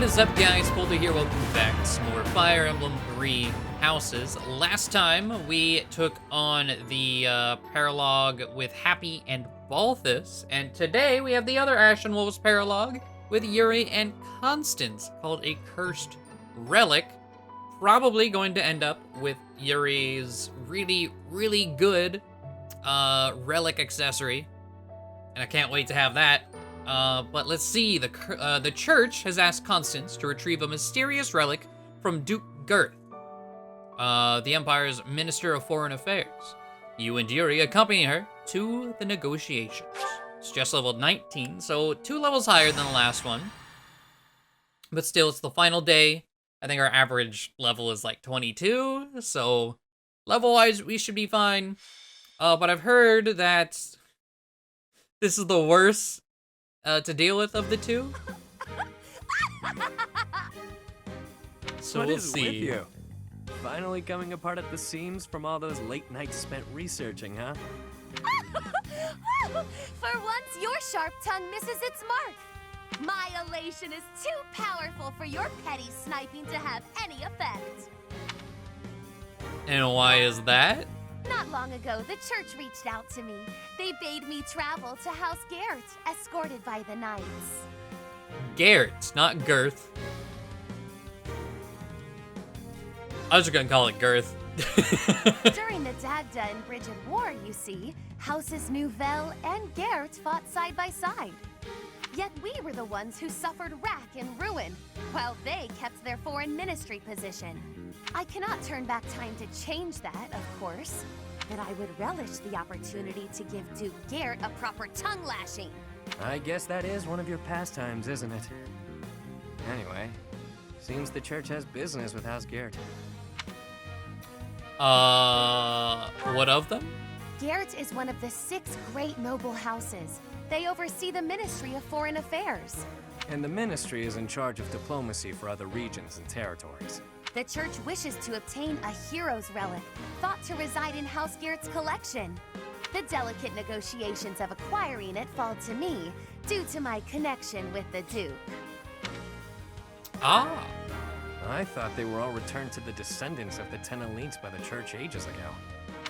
is up, guys? Poledoo here. Welcome back to some more Fire Emblem 3 houses. Last time, we took on the paralogue with Happy and Balthus, and today we have the other Ashen Wolf's paralogue with Yuri and Constance, called a Cursed Relic. Probably going to end up with Yuri's really, really good relic accessory, and I can't wait to have that. But let's see, the church has asked Constance to retrieve a mysterious relic from Duke Garreg, the Empire's Minister of Foreign Affairs. You and Yuri accompany her to the negotiations. It's just level 19, so 2 levels higher than the last one. But still, it's the final day. I think our average level is like 22, so level-wise, we should be fine. But I've heard that this is the worst to deal with of the two. So what we'll is see. With you? Finally coming apart at the seams from all those late nights spent researching, huh? For once, your sharp tongue misses its mark. My elation is too powerful for your petty sniping to have any effect. And why is that? Not long ago, the church reached out to me. They bade me travel to House Garreg, escorted by the knights. Garrett, not Girth. I was just gonna call it Girth. During the Dagda and Bridget War, you see, Houses Nouvelle and Garreg fought side by side. Yet we were the ones who suffered wrack and ruin, while they kept their foreign ministry position. I cannot turn back time to change that, of course, but I would relish the opportunity to give Duke Garreg a proper tongue lashing. I guess that is one of your pastimes, isn't it? Anyway, seems the church has business with House Garreg. What of them? Garreg is one of the 6 great noble houses. They oversee the Ministry of Foreign Affairs. And the ministry is in charge of diplomacy for other regions and territories. The church wishes to obtain a hero's relic, thought to reside in House Garreg's collection. The delicate negotiations of acquiring it fall to me, due to my connection with the Duke. Ah. I thought they were all returned to the descendants of the 10 elites by the church ages ago.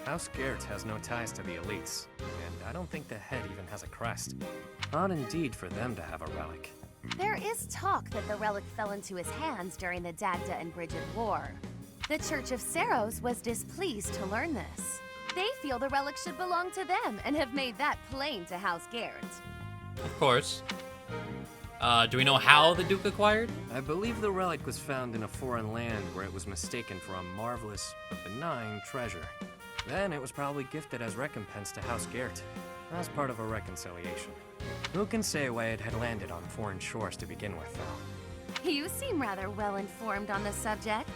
House Garreg has no ties to the elites, and I don't think the head even has a crest. Odd indeed for them to have a relic. There is talk that the relic fell into his hands during the Dagda and Bridget War. The Church of Seros was displeased to learn this. They feel the relic should belong to them and have made that plain to House Garreg. Of course. Do we know how the Duke acquired? I believe the relic was found in a foreign land where it was mistaken for a marvelous but benign treasure. Then it was probably gifted as recompense to House Garreg, as part of a reconciliation. Who can say why it had landed on foreign shores to begin with, though? You seem rather well informed on the subject.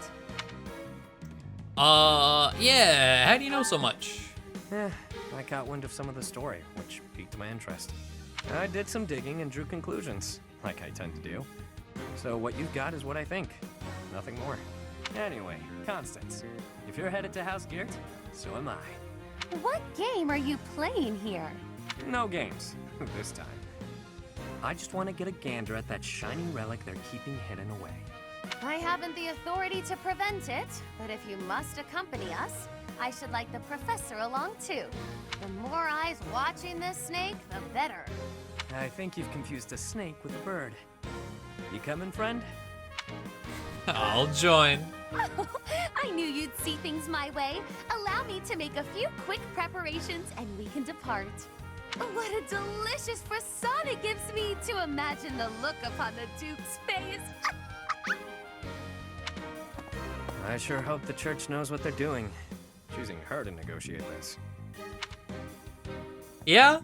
Yeah, how do you know so much? I caught wind of some of the story, which piqued my interest. I did some digging and drew conclusions, like I tend to do. So what you've got is what I think, nothing more. Anyway, Constance, if you're headed to House Garreg, so am I. What game are you playing here? No games, this time. I just want to get a gander at that shiny relic they're keeping hidden away. I haven't the authority to prevent it, but if you must accompany us, I should like the professor along too. The more eyes watching this snake, the better. I think you've confused a snake with a bird. You coming, friend? I'll join. I knew you'd see things my way. Allow me to make a few quick preparations and we can depart. What a delicious frisson it gives me to imagine the look upon the Duke's face. I sure hope the church knows what they're doing, choosing her to negotiate this. Yeah?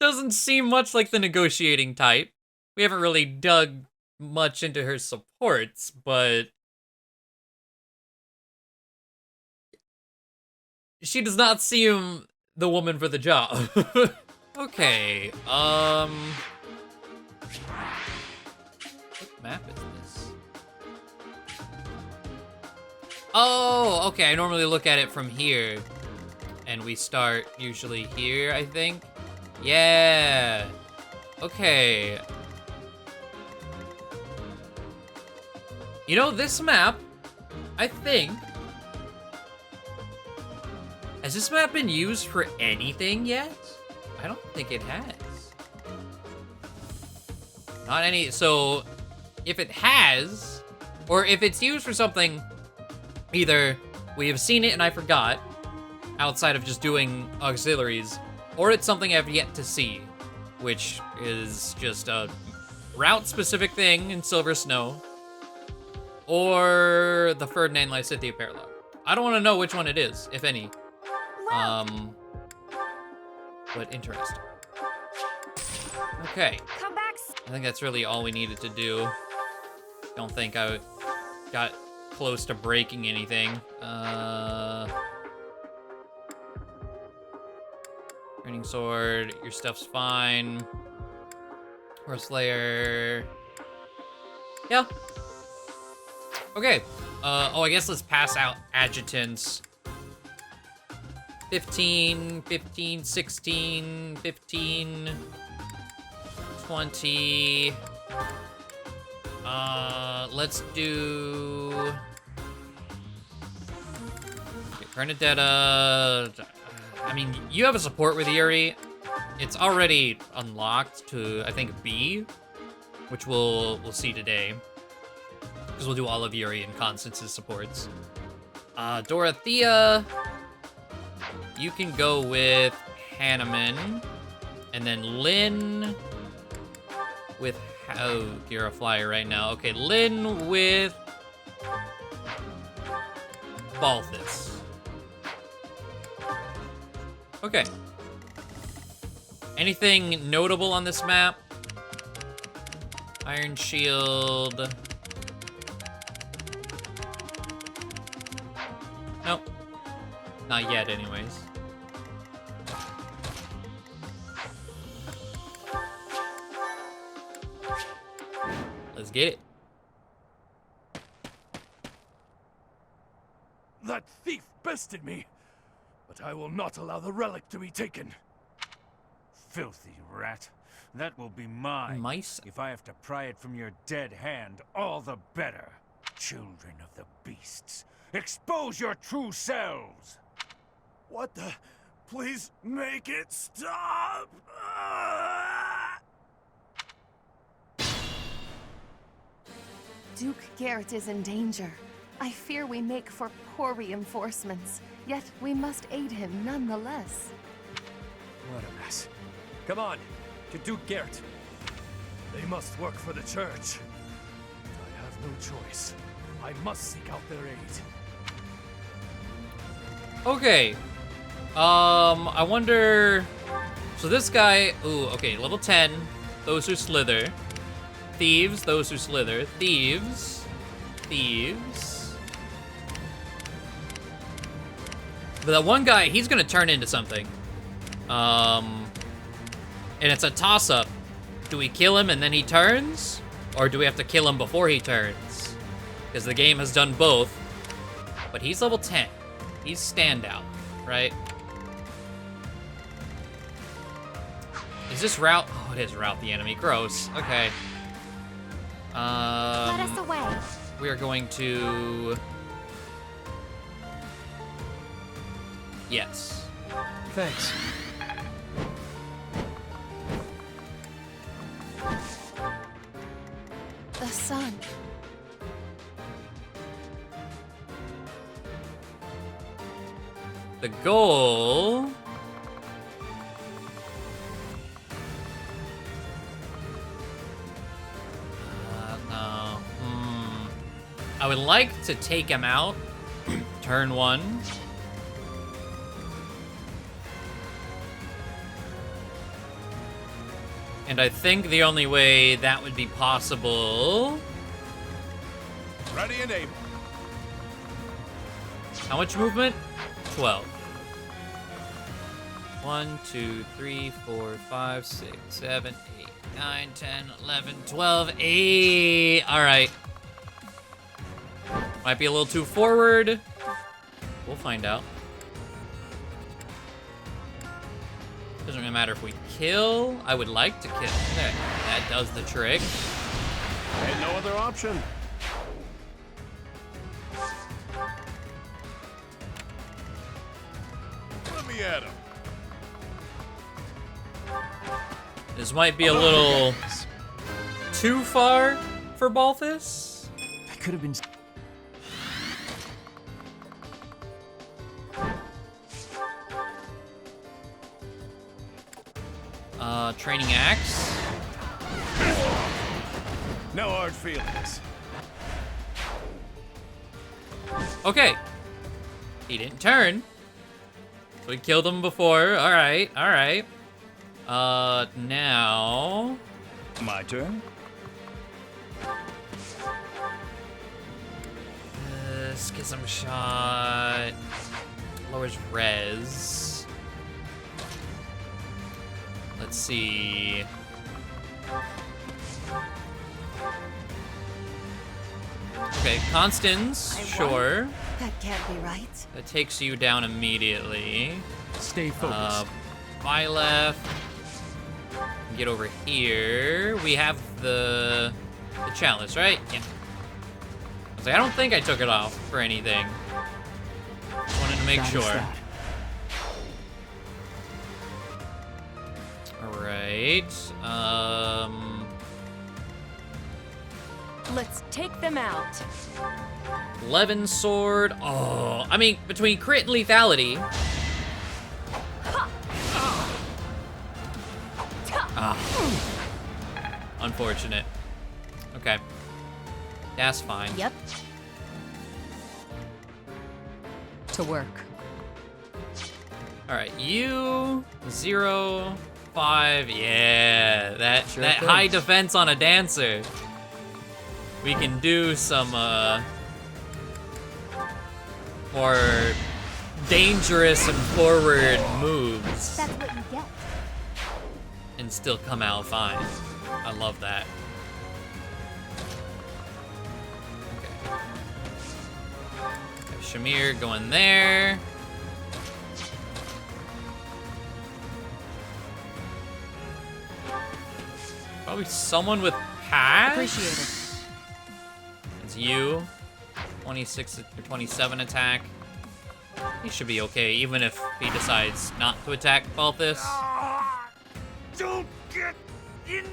Doesn't seem much like the negotiating type. We haven't really dug much into her supports, but she does not seem the woman for the job. Okay, what map is this? Oh, okay, I normally look at it from here. And we start usually here, I think. Yeah. Okay. You know, this map, I think... Has this map been used for anything yet? I don't think it has. Not any... So, if it has, or if it's used for something, either we have seen it and I forgot, outside of just doing auxiliaries, or it's something I've yet to see, which is just a route-specific thing in Silver Snow, or the Ferdinand Lysithea paralogue. I don't want to know which one it is, if any. But interesting. Okay. Come back. I think that's really all we needed to do. Don't think I got close to breaking anything. Turning sword, your stuff's fine. Horse Slayer. Yeah. Okay. Oh, I guess let's pass out adjutants. 15, 15, 16, 15, 20. Let's do... Okay, Bernadetta. I mean, you have a support with Yuri. It's already unlocked to, I think, B, which we'll see today. Because we'll do all of Yuri and Constance's supports. Dorothea... You can go with Hanneman, and then Lynn with... Oh, you're a flyer right now. Okay, Lynn with... Balthus. Okay. Anything notable on this map? Iron Shield... Nope. Not yet, anyways. Let's get it. That thief bested me, but I will not allow the relic to be taken. Filthy rat. That will be mine. Mice? If I have to pry it from your dead hand, all the better. Children of the beasts, expose your true selves! What the? Please make it stop! Duke Garrett is in danger. I fear we make for poor reinforcements, yet we must aid him nonetheless. What a mess. Come on, to Duke Garrett. They must work for the church. I have no choice. I must seek out their aid. Okay. I wonder... So this guy... Ooh, okay, level 10. Those who slither. Thieves, those who slither. Thieves. Thieves. But that one guy, he's gonna turn into something. And it's a toss-up. Do we kill him and then he turns? Or do we have to kill him before he turns? Because the game has done both. But he's level 10. He's standout, right? Is this route? Oh, it is route the enemy. Gross. Okay. Let us away. We are going to... Yes. Thanks. The sun. The goal... No. I would like to take him out. Turn 1. And I think the only way that would be possible... Ready and able. How much movement? 12. 1, 2, 3, 4, 5, 6, 7, 8, 9, 10, 11, 12, 8. All right. Might be a little too forward. We'll find out. Doesn't really matter if we kill. I would like to kill. There, that does the trick. And no other option. the atom. This might be a little too far for Balthus. That could have been. Training axe. No hard feelings. Okay. He didn't turn. So we killed him before. Alright, alright. Now... My turn? Schism shot. Lowers res. Let's see. Okay, Constance, sure. That can't be right. That takes you down immediately. Stay focused. Byleth. Get over here. We have the chalice, right? Yeah. I was like, I don't think I took it off for anything. Just wanted to make sure. Alright. Let's take them out. Levin sword. Oh, I mean, between crit and lethality. Unfortunate. Okay. That's fine. Yep. To work. Alright, you 0, 5. Yeah, that Sure that thing. high defense on a dancer. We can do some more dangerous and forward moves That's what you get. and still come out fine. I love that. Okay. Have Shamir going there. Probably someone with pass. Appreciate it. It's you. 26 or 27 attack. He should be okay, even if he decides not to attack Balthus. Don't get in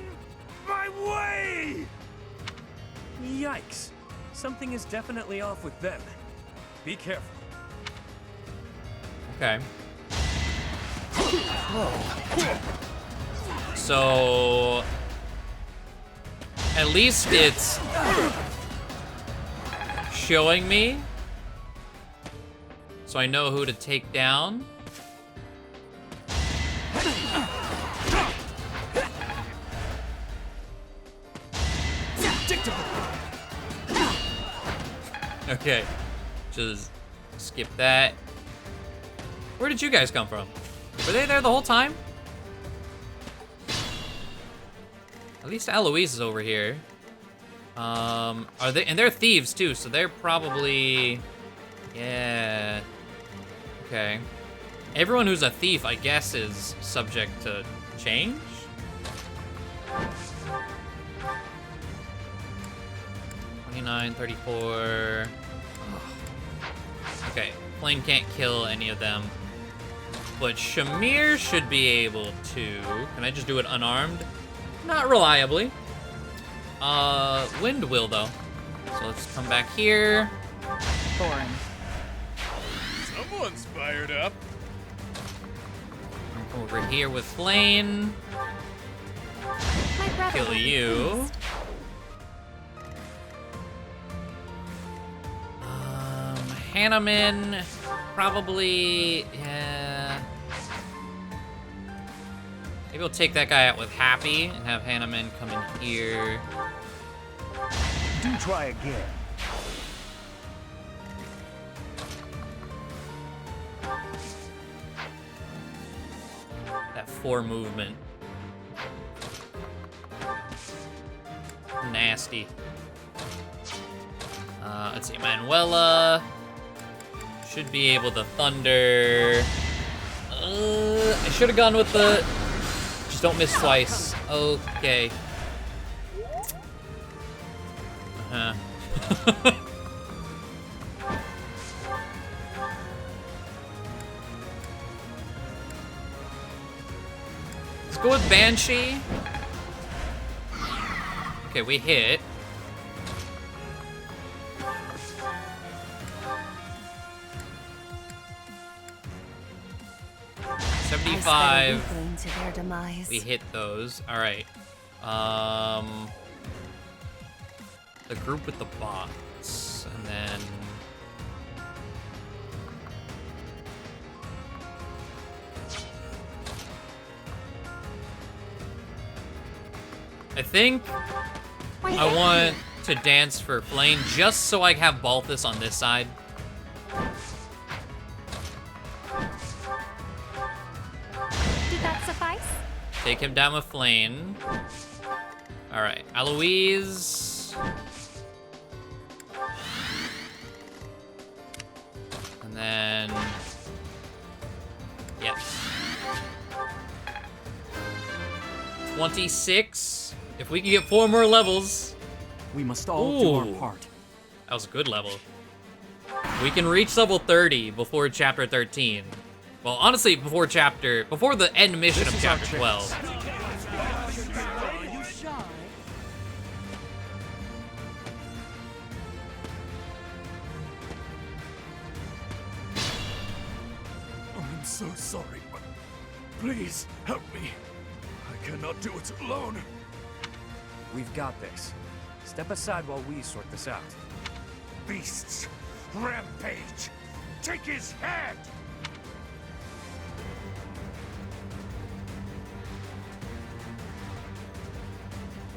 my way! Yikes. Something is definitely off with them. Be careful. Okay. So at least it's showing me, so I know who to take down. Okay, just skip that. Where did you guys come from? Were they there the whole time? At least Eloise is over here. Are they? And they're thieves too, so they're probably, yeah. Okay. Everyone who's a thief, I guess, is subject to change. 29, 34. Okay, Flame can't kill any of them. But Shamir should be able to. Can I just do it unarmed? Not reliably. Wind will though. So let's come back here. Boring. Someone's fired up. Over here with Flame. My brother Kill will be you. pleased. Hanneman, probably, yeah. Maybe we'll take that guy out with Happy and have Hanneman come in here. Do try again. That 4 movement. Nasty. Let's see, Manuela should be able to thunder. I should have gone with the. Just don't miss twice. Okay. go with Banshee. Okay, we hit. I sped a 75. weakling to their demise. We hit those. All right. The group with the bots, and then I think I want to dance for Flame just so I have Balthus on this side. Did that suffice? Take him down with Flame. All right, Eloise. And then, yes. 26. If we can get 4 more levels. We must all do our Ooh. part. That was a good level. We can reach level 30 before chapter 13. Well, honestly, before the end mission of chapter 12. I'm so sorry, but please help me. I cannot do it alone. We've got this. Step aside while we sort this out. Beasts, rampage! Take his head!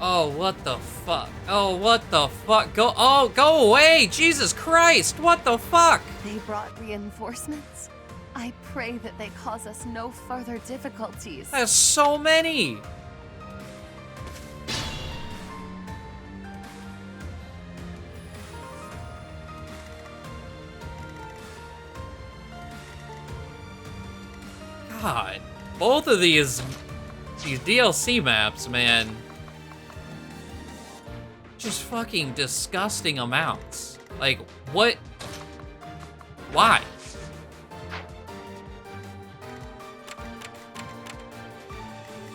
Oh, what the fuck? Oh, what the fuck? Go away! Jesus Christ! What the fuck? They brought reinforcements. I pray that they cause us no further difficulties. There's so many! God, both of these DLC maps, man. Just fucking disgusting amounts. Like, what? Why?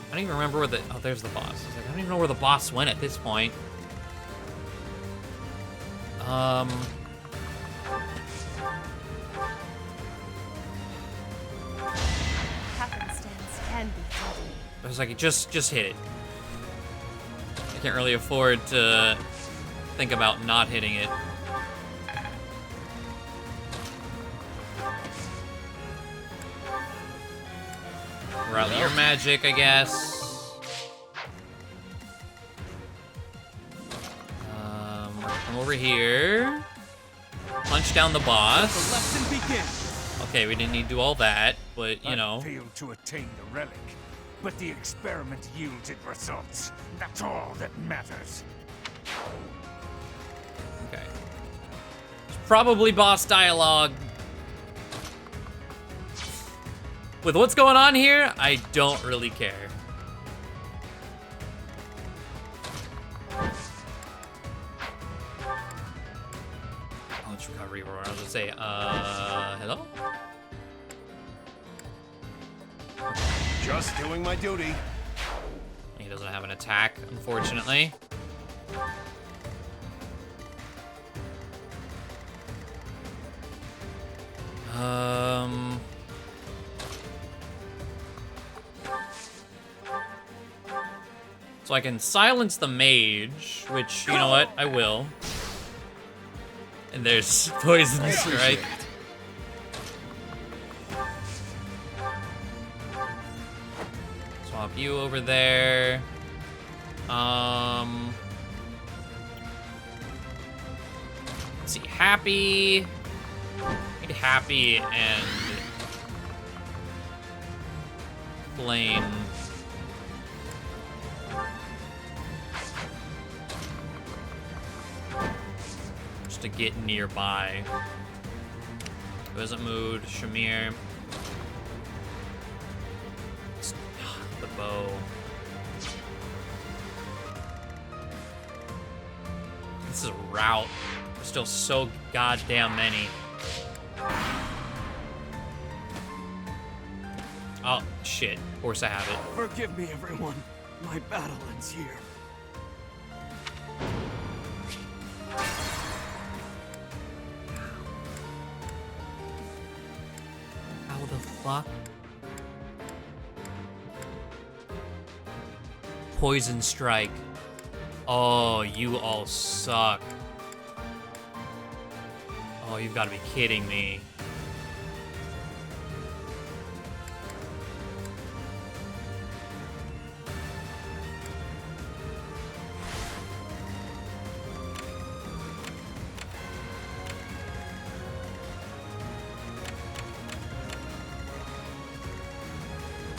I don't even remember where the... Oh, there's the boss. I was like, I don't even know where the boss went at this point. Happenstance can be deadly. I was like, just hit it. I can't really afford to think about not hitting it. Rally your magic, I guess. Come over here. Punch down the boss. Lesson begin. Okay, we didn't need to do all that, but, you know. I failed to attain the relic, but the experiment yielded results. That's all that matters. Okay. It's probably boss dialogue. With what's going on here, I don't really care. Launch recovery roar. I was gonna say, hello? Just doing my duty. He doesn't have an attack, unfortunately. So I can silence the mage, which, you know what, I will. And there's Poison Strike. Swap you over there. Let's see, Happy. Need Happy and Flame. Just to get nearby. Who hasn't moved? Shamir. The bow. This is a rout. There's still so goddamn many. Oh, shit. Of course I have it. Forgive me, everyone. My battle ends here. How the fuck? Poison Strike. Oh, you all suck. Oh, you've got to be kidding me.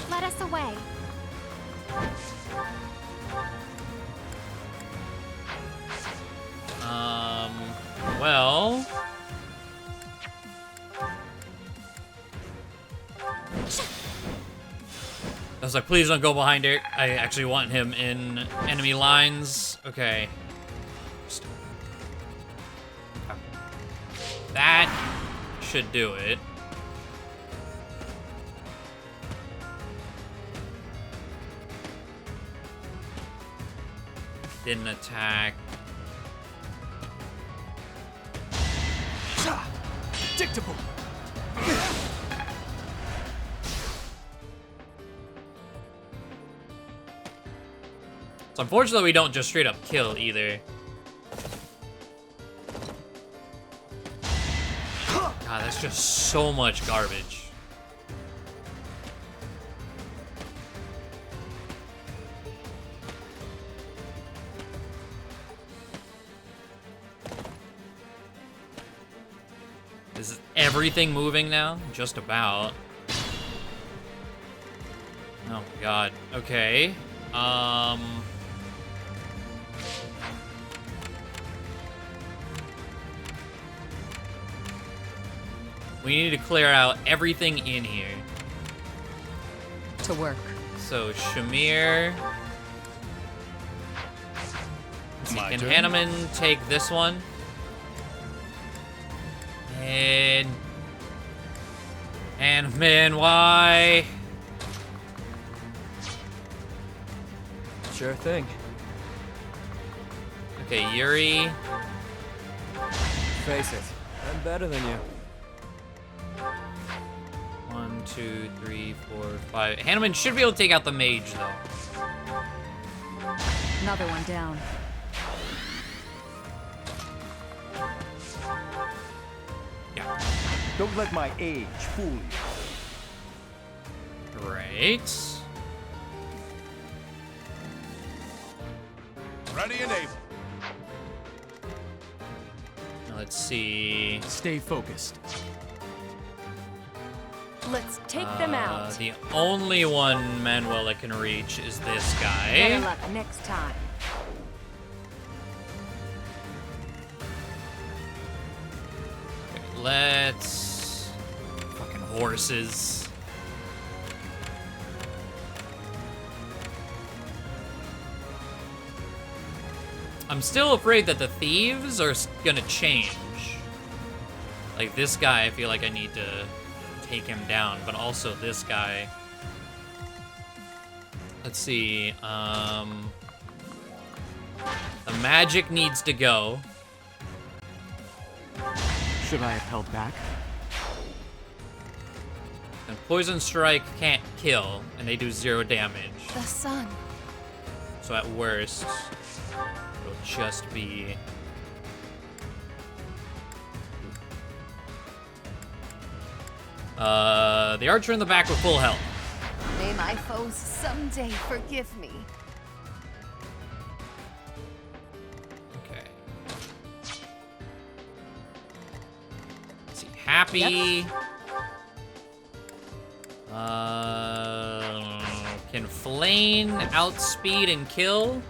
Let us away. Well... I was like, please don't go behind it. I actually want him in enemy lines. Okay. That should do it. Didn't attack. Predictable. So unfortunately, we don't just straight up kill either. God, that's just so much garbage. Is everything moving now? Just about. Oh my god. Okay. We need to clear out everything in here. To work. So, Shamir. My Can turn. Hanneman take this one? And... Hanneman, why? Sure thing. Okay, Yuri. Face it, I'm better than you. 1, 2, 3, 4, 5. Hanneman should be able to take out the mage, though. Another one down. Yeah. Don't let my age fool you. Great. Ready and able. Now let's see. Stay focused. Let's take them out. The only one Manuela can reach is this Better guy. luck next time. Okay, let's... Fucking horses. I'm still afraid that the thieves are gonna change. Like this guy, I feel like I need to take him down, but also this guy. Let's see, the magic needs to go. Should I have held back? And Poison Strike can't kill, and they do 0 damage. The sun. So at worst, it'll just be... the archer in the back with full health. May my foes someday forgive me. Okay. Let's see, Happy. Can Flane outspeed and kill?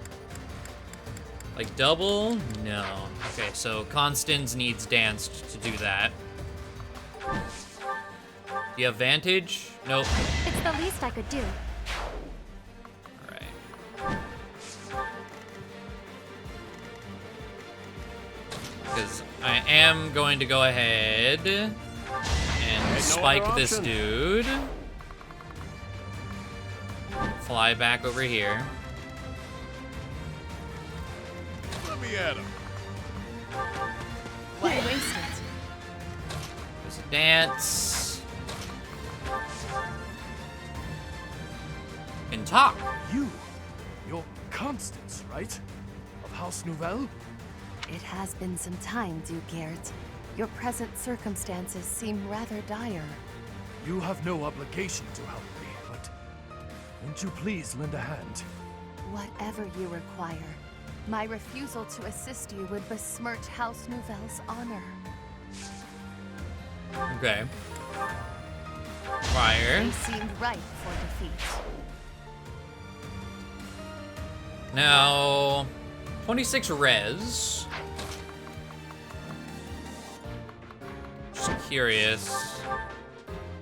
Like double? No. Okay, so Constance needs Dance to do that. Do you have Vantage? Nope. It's the least I could do. Alright. Because I am going to go ahead and spike this dude. Fly back over here. Let me at him. Why waste it? There's a dance. Can talk. You're Constance, right? Of House Nouvelle? It has been some time, Duke Garrett. Your present circumstances seem rather dire. You have no obligation to help me, but won't you please lend a hand? Whatever you require, my refusal to assist you would besmirch House Nouvelle's honor. Okay. Fire. They seemed ripe for defeat. Now, 26 res. Just curious.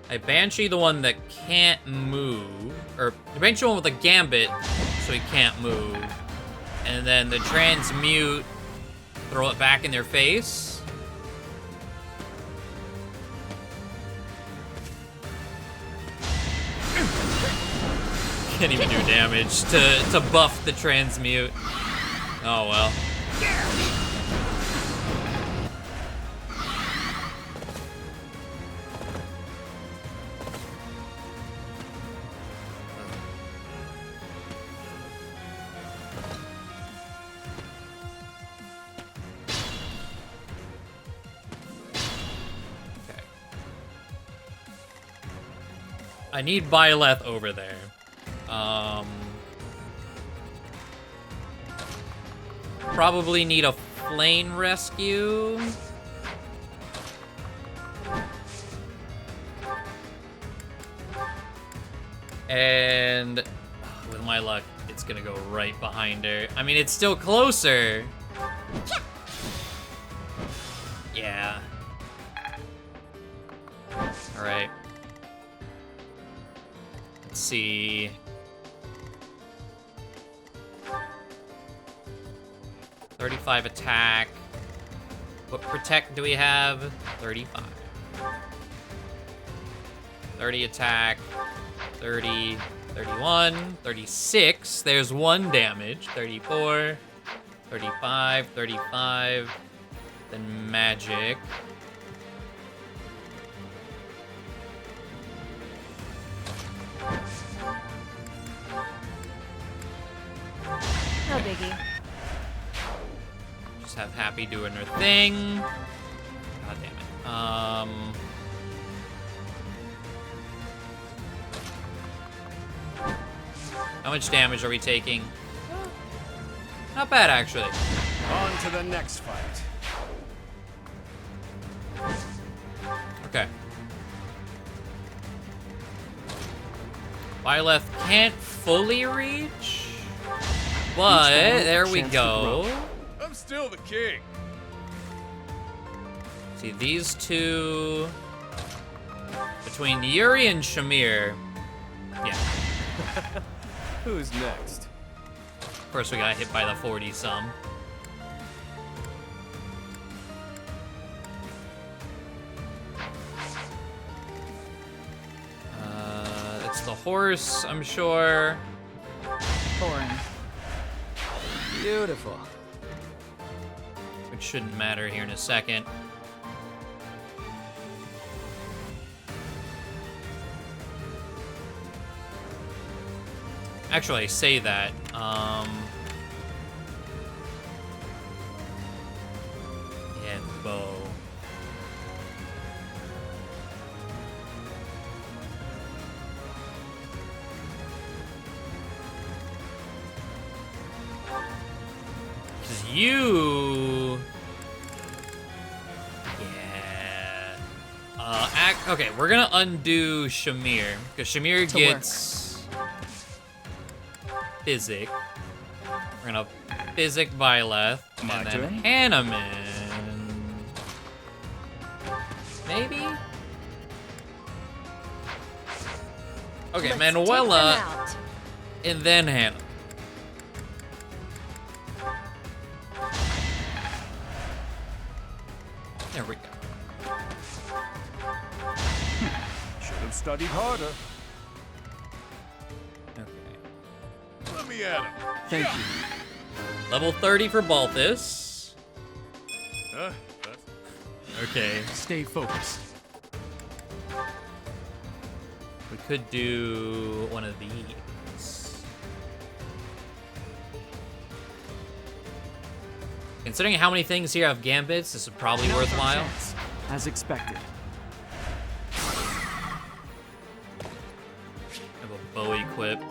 I Banshee the one that can't move, or I Banshee the one with the gambit, so he can't move. And then the transmute, throw it back in their face. Can't even do damage to buff the transmute. Oh well. Okay. I need Byleth over there. Probably need a plane rescue. And with my luck, it's gonna go right behind her. I mean, it's still closer. Yeah. All right. Let's see. 35 attack. What protect do we have? 35. 30 attack. 30, 31, 36. There's 1 damage. 34, 35, 35. Then magic. No biggie. Just have Happy doing her thing. God damn it. How much damage are we taking? Not bad, actually. On to the next fight. Okay. Byleth can't fully reach, but there we go. I'm still the king. See, these two, between Yuri and Shamir, yeah. Who's next? Of course, we got hit by the 40-some. It's the horse, I'm sure. Boring. Beautiful. Which shouldn't matter here in a second. Actually, I say that. Yeah, bow. Cause you. Yeah. Okay, we're gonna undo Shamir because Shamir gets. Physic. We're gonna Physic Byleth, and then Hanneman. Maybe? Okay, Let's Manuela, take them out. and then Hannah. There we go. Should have studied harder. Okay. me at him. Thank you. Level 30 for Balthus. That's Okay. Stay focused. We could do one of these. Considering how many things here have gambits, this is probably worthwhile. As expected. Have a bow equip.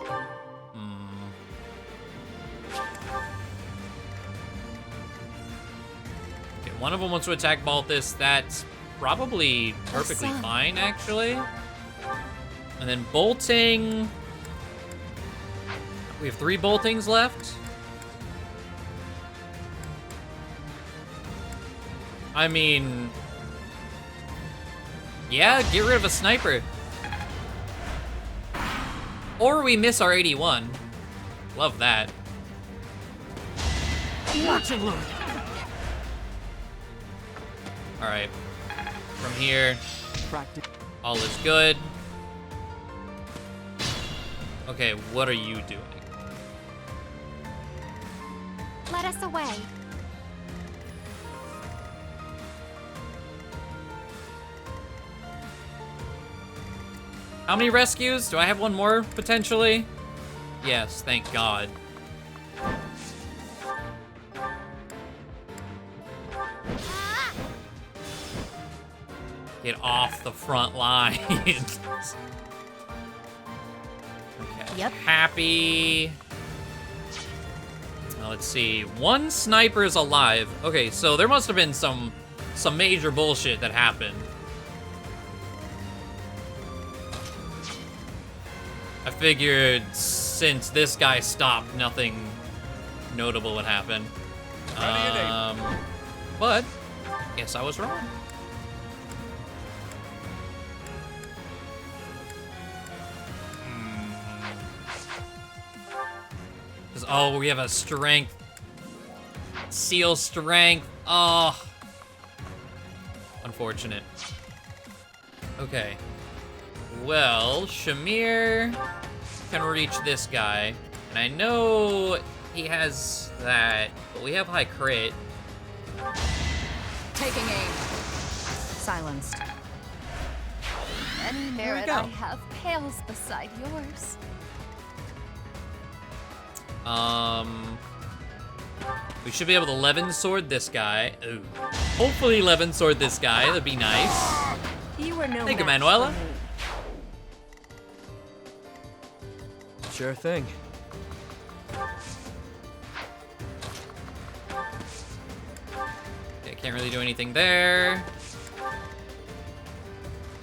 Okay, one of them wants to attack Balthus. That's probably perfectly fine, actually. And then bolting. We have 3 boltings left. I mean, yeah, get rid of a sniper. Or we miss our 81. Love that. Watch and learn. All right. From here, Practice. all is good. Okay, what are you doing? Let us away. How many rescues? Do I have one more, potentially? Yes, thank God. Get off the front lines. Okay. Yep. Happy. Now, let's see. 1 sniper is alive. Okay, so there must have been some major bullshit that happened. I figured since this guy stopped, nothing notable would happen. But guess I was wrong. Oh, we have a strength. Seal strength. Oh. Unfortunate. Okay. Well, Shamir can reach this guy. And I know he has that, but we have high crit. Taking aim. Silenced. Any merit I have pales beside yours. We should be able to 11 sword this guy. Ooh. Hopefully 11 sword this guy. That'd be nice. You were no Thank you, match Manuela. for me. Sure thing. Okay, can't really do anything there.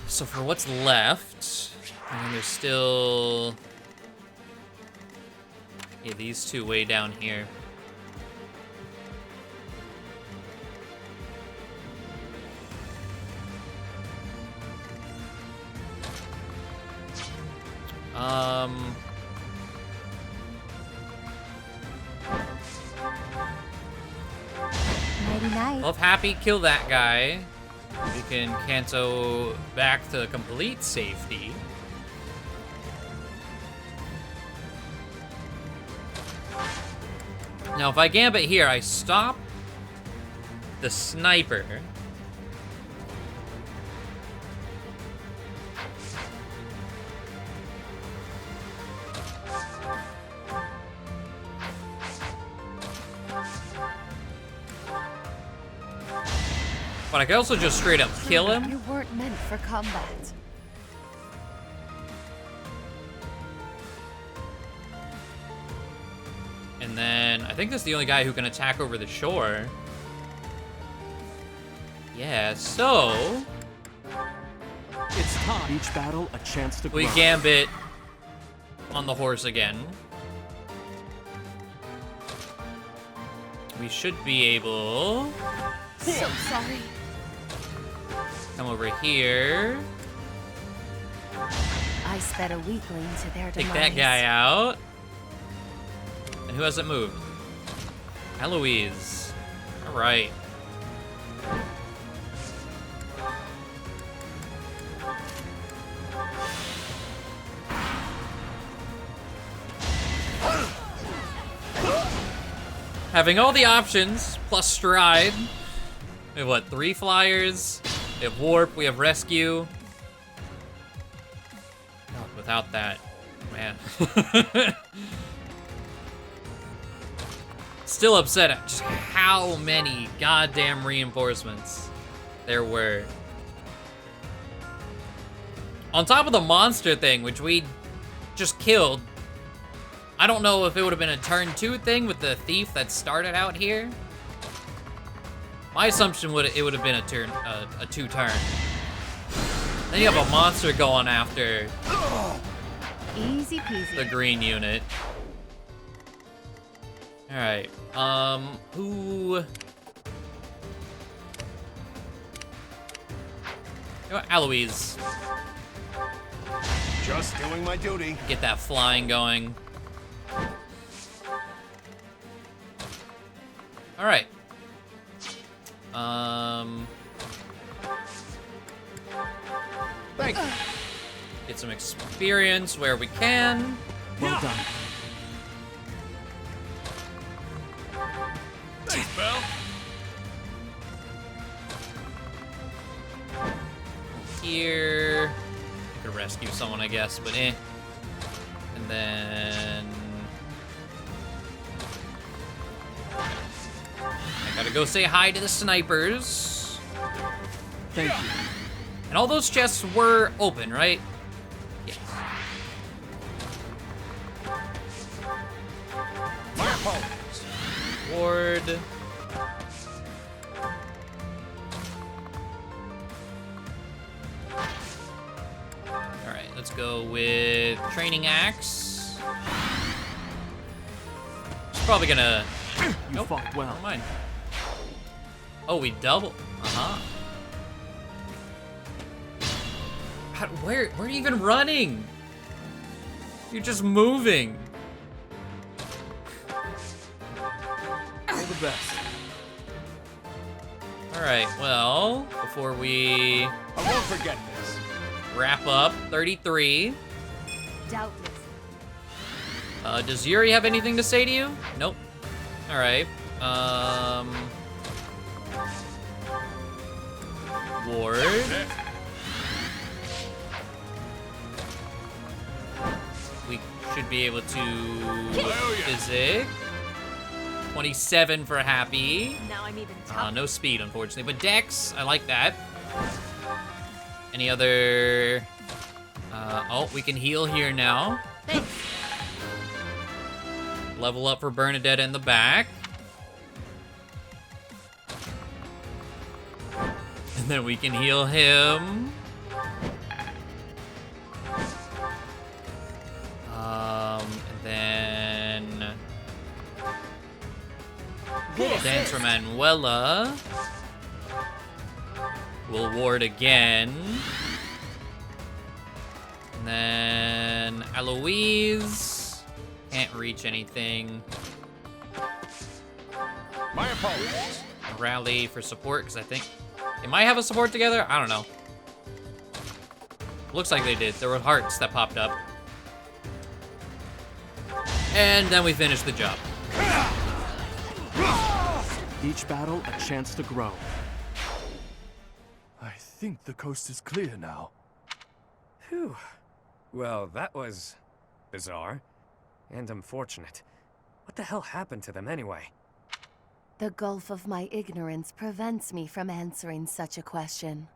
So for what's left, I mean, there's still... Yeah, these 2 way down here. Nighty night. Well, if Happy kill that guy, we can Kanto back to complete safety. Now, if I gambit here, I stop the sniper. But I could also just straight up kill him. You weren't meant for combat. And then I think this is the only guy who can attack over the shore. Yeah, so It's time. Each battle a chance to we grow. gambit on the horse again. We should be able So sorry. come over here, I sped a weakling to their take demise. that guy out. And who hasn't moved? Eloise. All right. Having all the options, plus stride. We have what, 3 flyers? We have warp, we have rescue. Oh, without that, man. Still upset at just how many goddamn reinforcements there were. On top of the monster thing, which we just killed. I don't know if it would have been a turn 2 thing with the thief that started out here. My assumption it would have been a 2-turn. Then you have a monster going after Easy peasy. the green unit. All right. Who? You know what, Eloise. Just doing my duty. Get that flying going. All right. Thank you. Get some experience where we can. Well done. Thanks, pal. Here. Could rescue someone, I guess, but eh. And then I gotta go say hi to the snipers. Thank you. And all those chests were open, right? Yes. My apologies. Ward. Alright, let's go with Training Axe. She's probably gonna... You fought well. Never mind. Oh, we double. Uh-huh. Where are you even running? You're just moving. All the best. Alright, well, before we I won't forget this. wrap up, 33. Doubtless. Does Yuri have anything to say to you? Nope. Alright. Ward. We should be able to physic. 27 for happy. Now I'm even tougher. No speed, unfortunately, but Dex, I like that. Any other... oh, we can heal here now. Thanks. Level up for Bernadette in the back. And then we can heal him. And then... Dance for Manuela. We'll ward again. And then Eloise. Can't reach anything. My apologies. Rally for support, because I think they might have a support together. I don't know. Looks like they did. There were hearts that popped up. And then we finished the job. Each battle, a chance to grow. I think the coast is clear now. Phew. Well, that was bizarre and unfortunate. What the hell happened to them anyway? The gulf of my ignorance prevents me from answering such a question.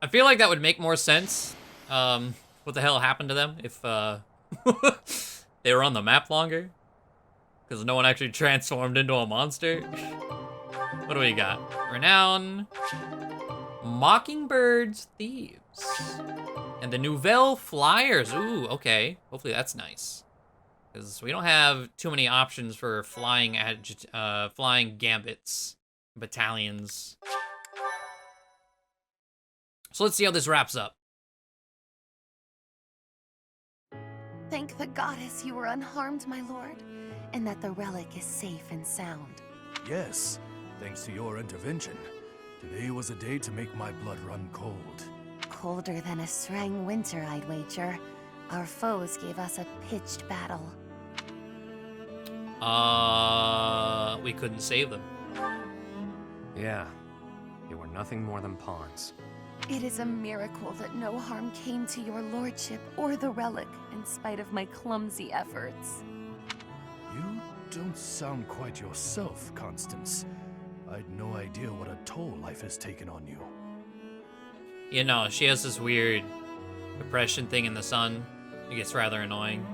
I feel like that would make more sense. What the hell happened to them if they were on the map longer? Because no one actually transformed into a monster. What do we got? Renown. Mockingbird's Thieves. And the Nouvelle Flyers. Ooh, okay. Hopefully that's nice. Because we don't have too many options for flying flying gambits, battalions. So let's see how this wraps up. Thank the goddess you were unharmed, my lord, and that the relic is safe and sound. Yes, thanks to your intervention. Today was a day to make my blood run cold. Colder than a Srang winter, I'd wager. Our foes gave us a pitched battle. We couldn't save them. Yeah, you were nothing more than pawns. It is a miracle that no harm came to your lordship or the relic, in spite of my clumsy efforts. You don't sound quite yourself, Constance. I'd no idea what a toll life has taken on you. You know, she has this weird depression thing in the sun. It gets rather annoying.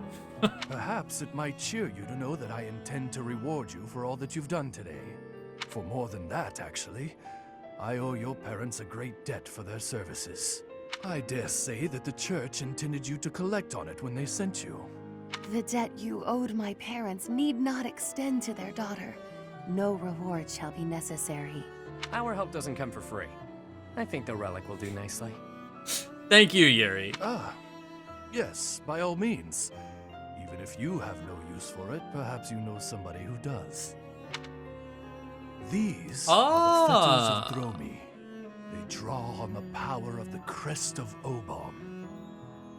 Perhaps it might cheer you to know that I intend to reward you for all that you've done today. For more than that, actually. I owe your parents a great debt for their services. I dare say that the church intended you to collect on it when they sent you. The debt you owed my parents need not extend to their daughter. No reward shall be necessary. Our help doesn't come for free. I think the relic will do nicely. Thank you, Yuri. Ah, yes, by all means. Even if you have no use for it, perhaps you know somebody who does. These are the fetters of Dromi. They draw on the power of the crest of Obon.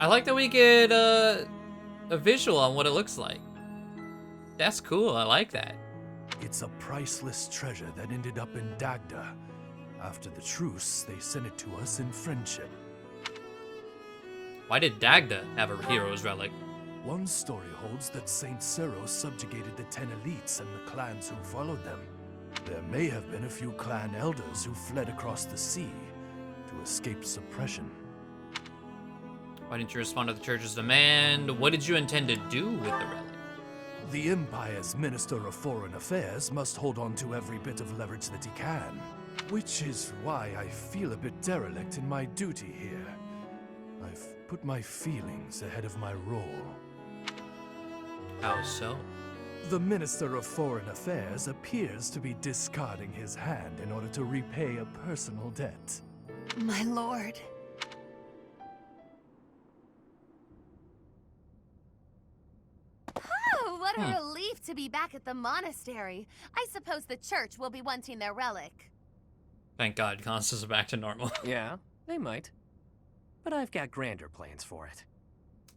I like that we get a visual on what it looks like. That's cool. I like that. It's a priceless treasure that ended up in Dagda. After the truce, they sent it to us in friendship. Why did Dagda have a hero's relic? One story holds that Saint Sero subjugated the 10 elites and the clans who followed them. There may have been a few clan elders who fled across the sea to escape suppression. Why didn't you respond to the church's demand? What did you intend to do with the relic? The Empire's Minister of Foreign Affairs must hold on to every bit of leverage that he can. Which is why I feel a bit derelict in my duty here. I've put my feelings ahead of my role. How so? The Minister of Foreign Affairs appears to be discarding his hand in order to repay a personal debt. My lord. Oh, what a relief to be back at the monastery. I suppose the church will be wanting their relic. Thank God, Constance is back to normal. Yeah, they might. But I've got grander plans for it.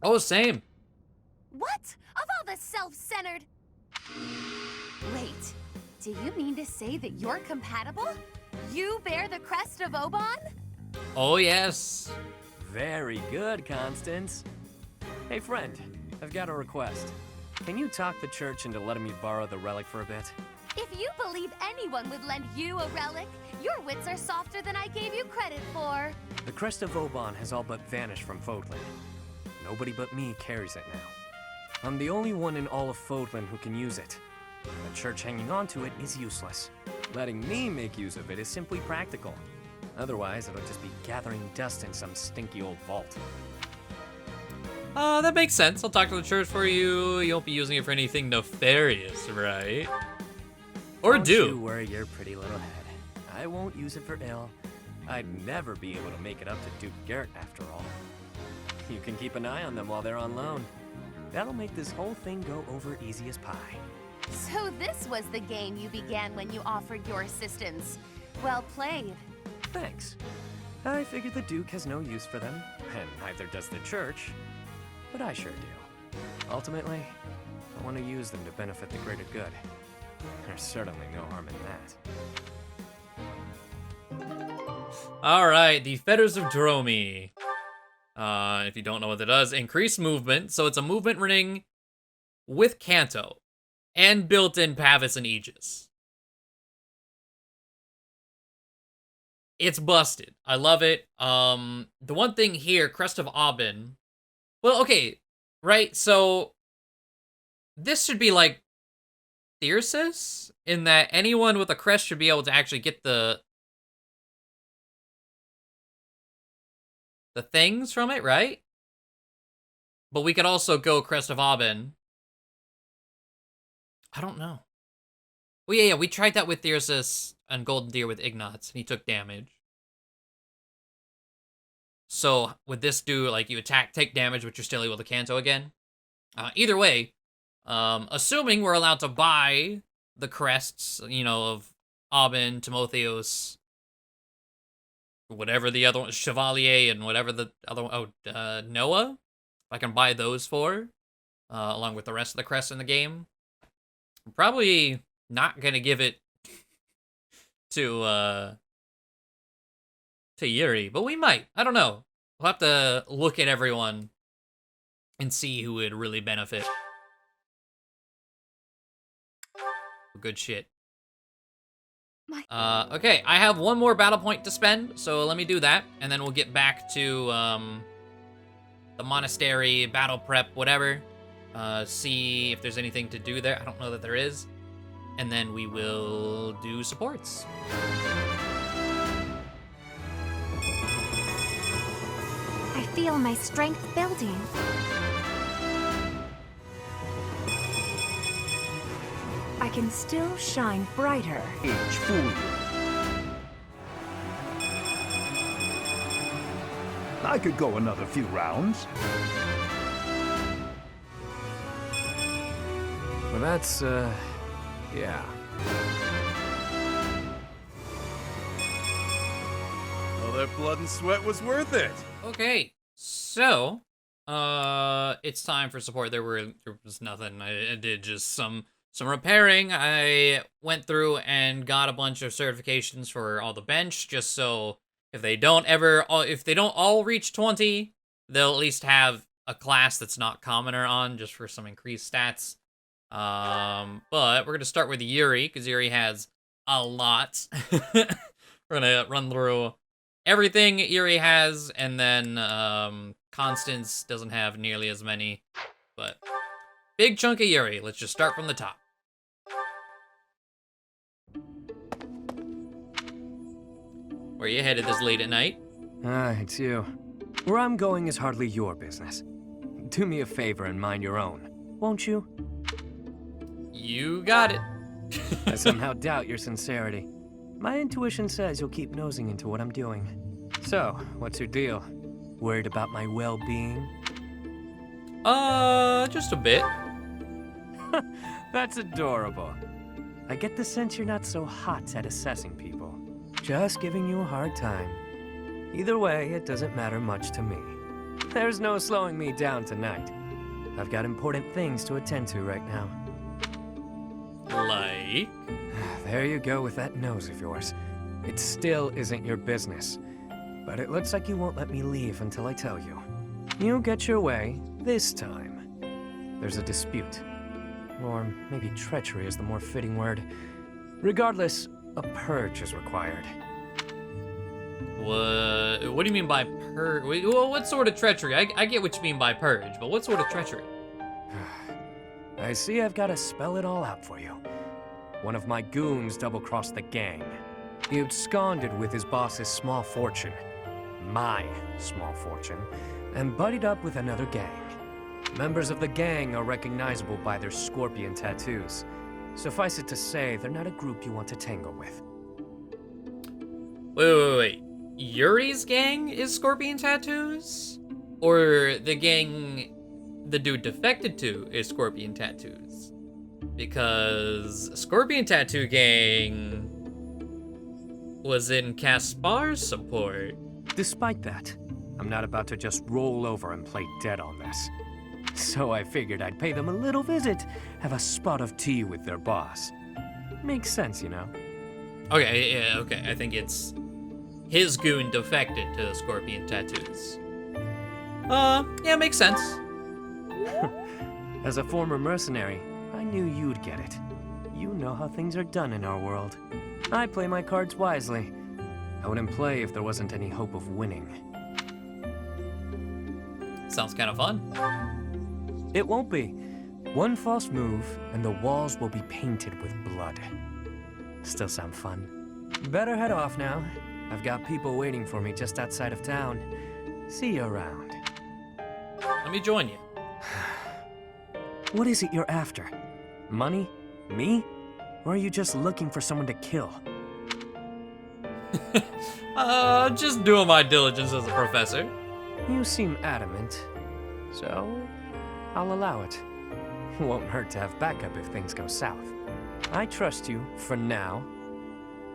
Oh, same. What? Of all the self-centered... Wait, do you mean to say that you're compatible? You bear the crest of Obon? Oh, yes. Very good, Constance. Hey, friend, I've got a request. Can you talk the church into letting me borrow the relic for a bit? If you believe anyone would lend you a relic, your wits are softer than I gave you credit for. The crest of Obon has all but vanished from Fódlan. Nobody but me carries it now. I'm the only one in all of Fódlan who can use it. The church hanging on to it is useless. Letting me make use of it is simply practical. Otherwise, it'll just be gathering dust in some stinky old vault. That makes sense. I'll talk to the church for you. You won't be using it for anything nefarious, right? Or Don't do. you worry your pretty little head. I won't use it for ill. I'd never be able to make it up to Duke Garreg after all. You can keep an eye on them while they're on loan. That'll make this whole thing go over easy as pie. So this was the game you began when you offered your assistance. Well played. Thanks. I figured the Duke has no use for them, and neither does the church. But I sure do. Ultimately, I want to use them to benefit the greater good. There's certainly no harm in that. All right, the Fetters of Dromi. If you don't know what that does, increase movement. So it's a movement ring with Canto and built-in Pavis and Aegis. It's busted. I love it. The one thing here, Crest of Aubin. Well, okay, right? So this should be like Thyrsus, in that anyone with a crest should be able to actually get the things from it, right? But we could also go Crest of Aubin. I don't know. Well, yeah, we tried that with Thyrsus and Golden Deer with Ignatz, and he took damage. So, would this do, like, you attack, take damage, but you're still able to Canto again? Either way, assuming we're allowed to buy the crests, you know, of Aubin, Timotheos, whatever the other one, Chevalier, and whatever the other one, Noah? I can buy those 4, along with the rest of the crests in the game, I'm probably not gonna give it to Yuri, but we might. I don't know. We'll have to look at everyone and see who would really benefit. Good shit. Okay, I have one more battle point to spend, so let me do that, and then we'll get back to the monastery, battle prep, whatever. See if there's anything to do there. I don't know that there is. And then we will do supports. I feel my strength building. I can still shine brighter. Each fool. I could go another few rounds. Well, that's, yeah. All that blood and sweat was worth it. Okay, so it's time for support. There was nothing. I did just some repairing. I went through and got a bunch of certifications for all the bench, just so if they don't all reach 20, they'll at least have a class that's not commoner on, just for some increased stats. But we're gonna start with Yuri, because Yuri has a lot. We're gonna run through everything Yuri has, and then Constance doesn't have nearly as many, but big chunk of Yuri. Let's just start from the top. Where you headed this late at night? It's you. Where I'm going is hardly your business. Do me a favor and mind your own, won't you? You got it. I somehow doubt your sincerity. My intuition says you'll keep nosing into what I'm doing. So, what's your deal? Worried about my well-being? Just a bit. That's adorable. I get the sense you're not so hot at assessing people. Just giving you a hard time. Either way, it doesn't matter much to me. There's no slowing me down tonight. I've got important things to attend to right now. Like? There you go with that nose of yours. It still isn't your business. But it looks like you won't let me leave until I tell you. You get your way this time. There's a dispute. Or maybe treachery is the more fitting word. Regardless, a purge is required. What do you mean by purge? Well, what sort of treachery? I get what you mean by purge, but what sort of treachery? I see I've got to spell it all out for you. One of my goons double-crossed the gang. He absconded with his boss's small fortune, my small fortune, and buddied up with another gang. Members of the gang are recognizable by their scorpion tattoos. Suffice it to say, they're not a group you want to tangle with. Wait. Yuri's gang is scorpion tattoos? Or the gang the dude defected to is scorpion tattoos? Because Scorpion Tattoo Gang was in Caspar's support. Despite that, I'm not about to just roll over and play dead on this. So I figured I'd pay them a little visit, have a spot of tea with their boss. Makes sense, you know? Okay, yeah, okay. I think it's his goon defected to the Scorpion Tattoos. Yeah, makes sense. As a former mercenary, I knew you'd get it. You know how things are done in our world. I play my cards wisely. I wouldn't play if there wasn't any hope of winning. Sounds kind of fun. It won't be. One false move, and the walls will be painted with blood. Still sound fun. Better head off now. I've got people waiting for me just outside of town. See you around. Let me join you. What is it you're after? Money? Me? Or are you just looking for someone to kill? Just doing my diligence as a professor. You seem adamant, so I'll allow it. Won't hurt to have backup if things go south. I trust you for now,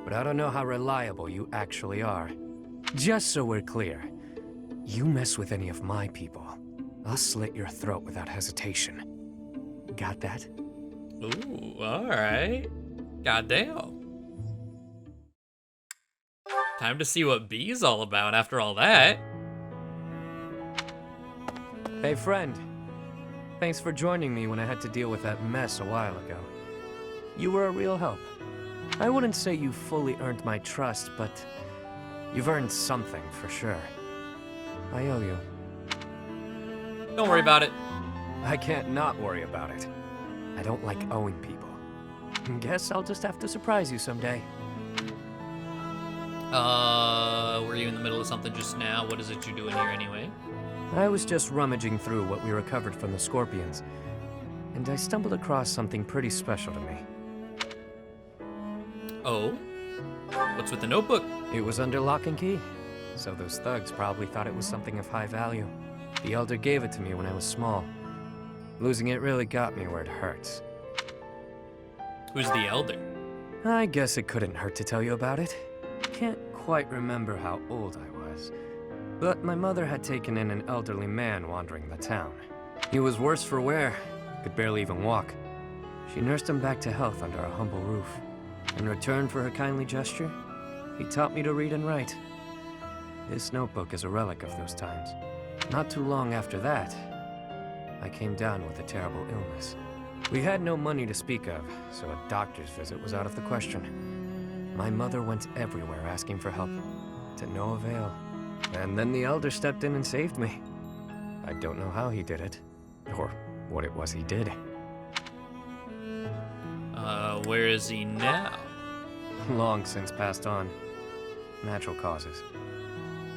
but I don't know how reliable you actually are. Just so we're clear, you mess with any of my people, I'll slit your throat without hesitation. Got that? Ooh, alright. Goddamn. Time to see what B's all about after all that. Hey, friend. Thanks for joining me when I had to deal with that mess a while ago. You were a real help. I wouldn't say you fully earned my trust, but you've earned something for sure. I owe you. Don't worry about it. I can't not worry about it. I don't like owing people. Guess I'll just have to surprise you someday. Were you in the middle of something just now? What is it you're doing here anyway? I was just rummaging through what we recovered from the Scorpions, and I stumbled across something pretty special to me. Oh? What's with the notebook? It was under lock and key, so those thugs probably thought it was something of high value. The Elder gave it to me when I was small. Losing it really got me where it hurts. Who's the Elder? I guess it couldn't hurt to tell you about it. Can't quite remember how old I was, but my mother had taken in an elderly man wandering the town. He was worse for wear, could barely even walk. She nursed him back to health under a humble roof. In return for her kindly gesture, he taught me to read and write. This notebook is a relic of those times. Not too long after that, I came down with a terrible illness. We had no money to speak of, so a doctor's visit was out of the question. My mother went everywhere asking for help, to no avail. And then the Elder stepped in and saved me. I don't know how he did it, or what it was he did. Where is he now? Long since passed on. Natural causes.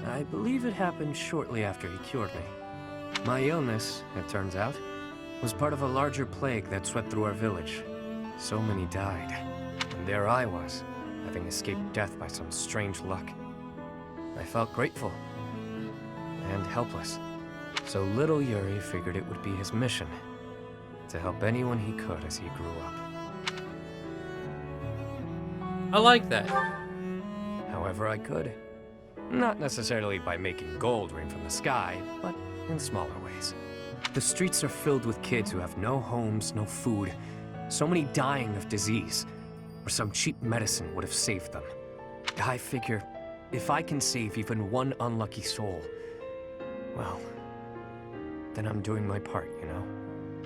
I believe it happened shortly after he cured me. My illness, it turns out, was part of a larger plague that swept through our village. So many died. And there I was, having escaped death by some strange luck. I felt grateful. And helpless. So little Yuri figured it would be his mission to help anyone he could as he grew up. I like that. However I could. Not necessarily by making gold rain from the sky, but in smaller ways. The streets are filled with kids who have no homes, no food, so many dying of disease, or some cheap medicine would have saved them. I figure, if I can save even one unlucky soul, well, then I'm doing my part, you know?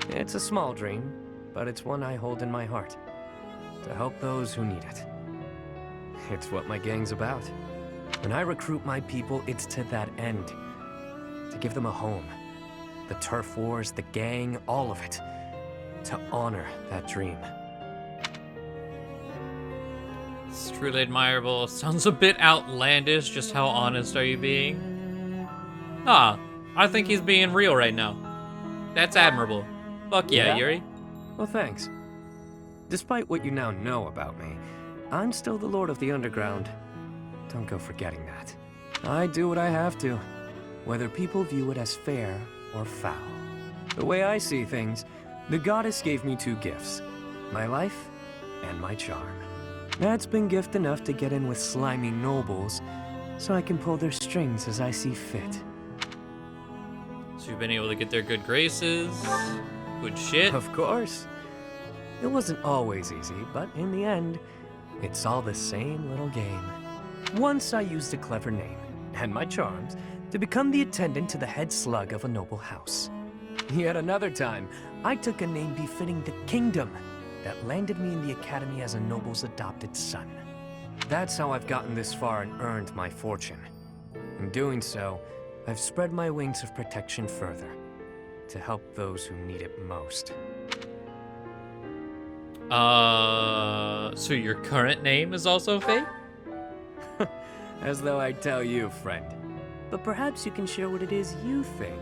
It's a small dream, but it's one I hold in my heart. To help those who need it. It's what my gang's about. When I recruit my people, it's to that end. To give them a home. The turf wars, the gang, all of it. To honor that dream. It's truly admirable. Sounds a bit outlandish. Just how honest are you being? Ah, I think he's being real right now. That's admirable. Fuck yeah, Yuri. Well, thanks. Despite what you now know about me, I'm still the Lord of the Underground. Don't go forgetting that. I do what I have to, whether people view it as fair or foul. The way I see things, the goddess gave me two gifts. My life and my charm. That's been gift enough to get in with slimy nobles, so I can pull their strings as I see fit. So you've been able to get their good graces, good shit. Of course. It wasn't always easy, but in the end, it's all the same little game. Once I used a clever name, and my charms, to become the attendant to the head slug of a noble house. Yet another time, I took a name befitting the kingdom that landed me in the academy as a noble's adopted son. That's how I've gotten this far and earned my fortune. In doing so, I've spread my wings of protection further, to help those who need it most. So your current name is also fake? As though I'd tell you, friend. But perhaps you can share what it is you think.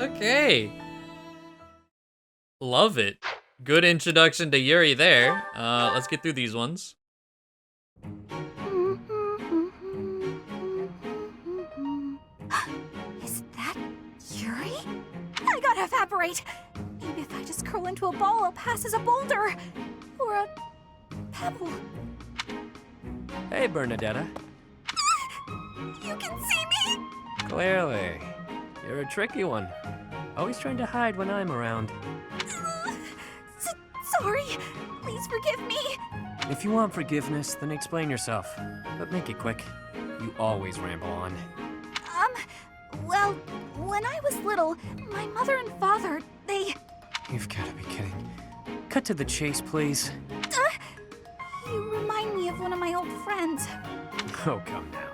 Okay. Love it. Good introduction to Yuri there. Let's get through these ones. Is that Yuri? I gotta evaporate. Maybe if I just curl into a ball, I'll pass as a boulder. Or a pebble. Hey, Bernadetta. You can see me? Clearly. You're a tricky one. Always trying to hide when I'm around. Sorry. Please forgive me. If you want forgiveness, then explain yourself. But make it quick. You always ramble on. Well, when I was little, my mother and father, they... You've got to be kidding. Cut to the chase, please. You remind me of one of my old friends. Oh, come now.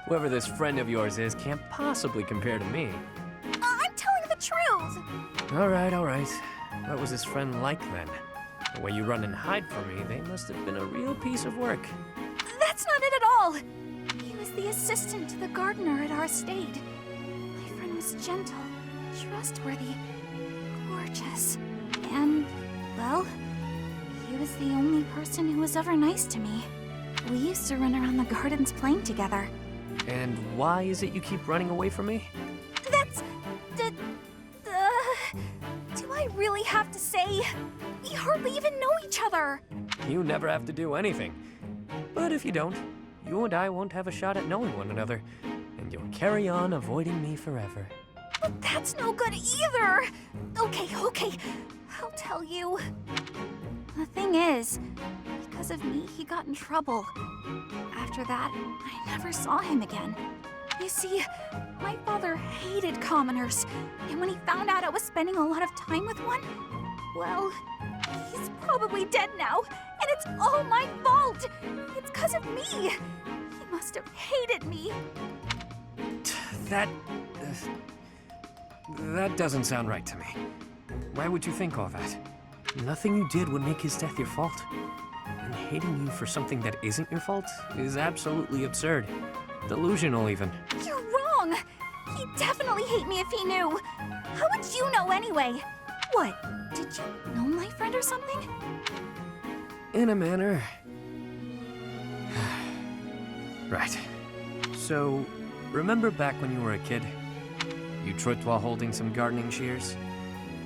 Whoever this friend of yours is can't possibly compare to me. I'm telling the truth. All right. What was this friend like then? The way you run and hide from me, they must have been a real piece of work. That's not it at all. He was the assistant to the gardener at our estate. My friend was gentle, trustworthy, gorgeous, and, well, he was the only person who was ever nice to me. We used to run around the gardens playing together. And why is it you keep running away from me? That's... do I really have to say? We hardly even know each other. You never have to do anything. But if you don't, you and I won't have a shot at knowing one another, and you'll carry on avoiding me forever. But that's no good either. Okay. I'll tell you. The thing is, because of me, he got in trouble. After that, I never saw him again. You see, my father hated commoners, and when he found out I was spending a lot of time with one, well, he's probably dead now, and it's all my fault. It's because of me. He must have hated me. That doesn't sound right to me. Why would you think all that? Nothing you did would make his death your fault. And hating you for something that isn't your fault is absolutely absurd. Delusional, even. You're wrong. He'd definitely hate me if he knew. How would you know anyway? What? Did you know my friend or something? In a manner. Right. So, remember back when you were a kid? You tripped while holding some gardening shears?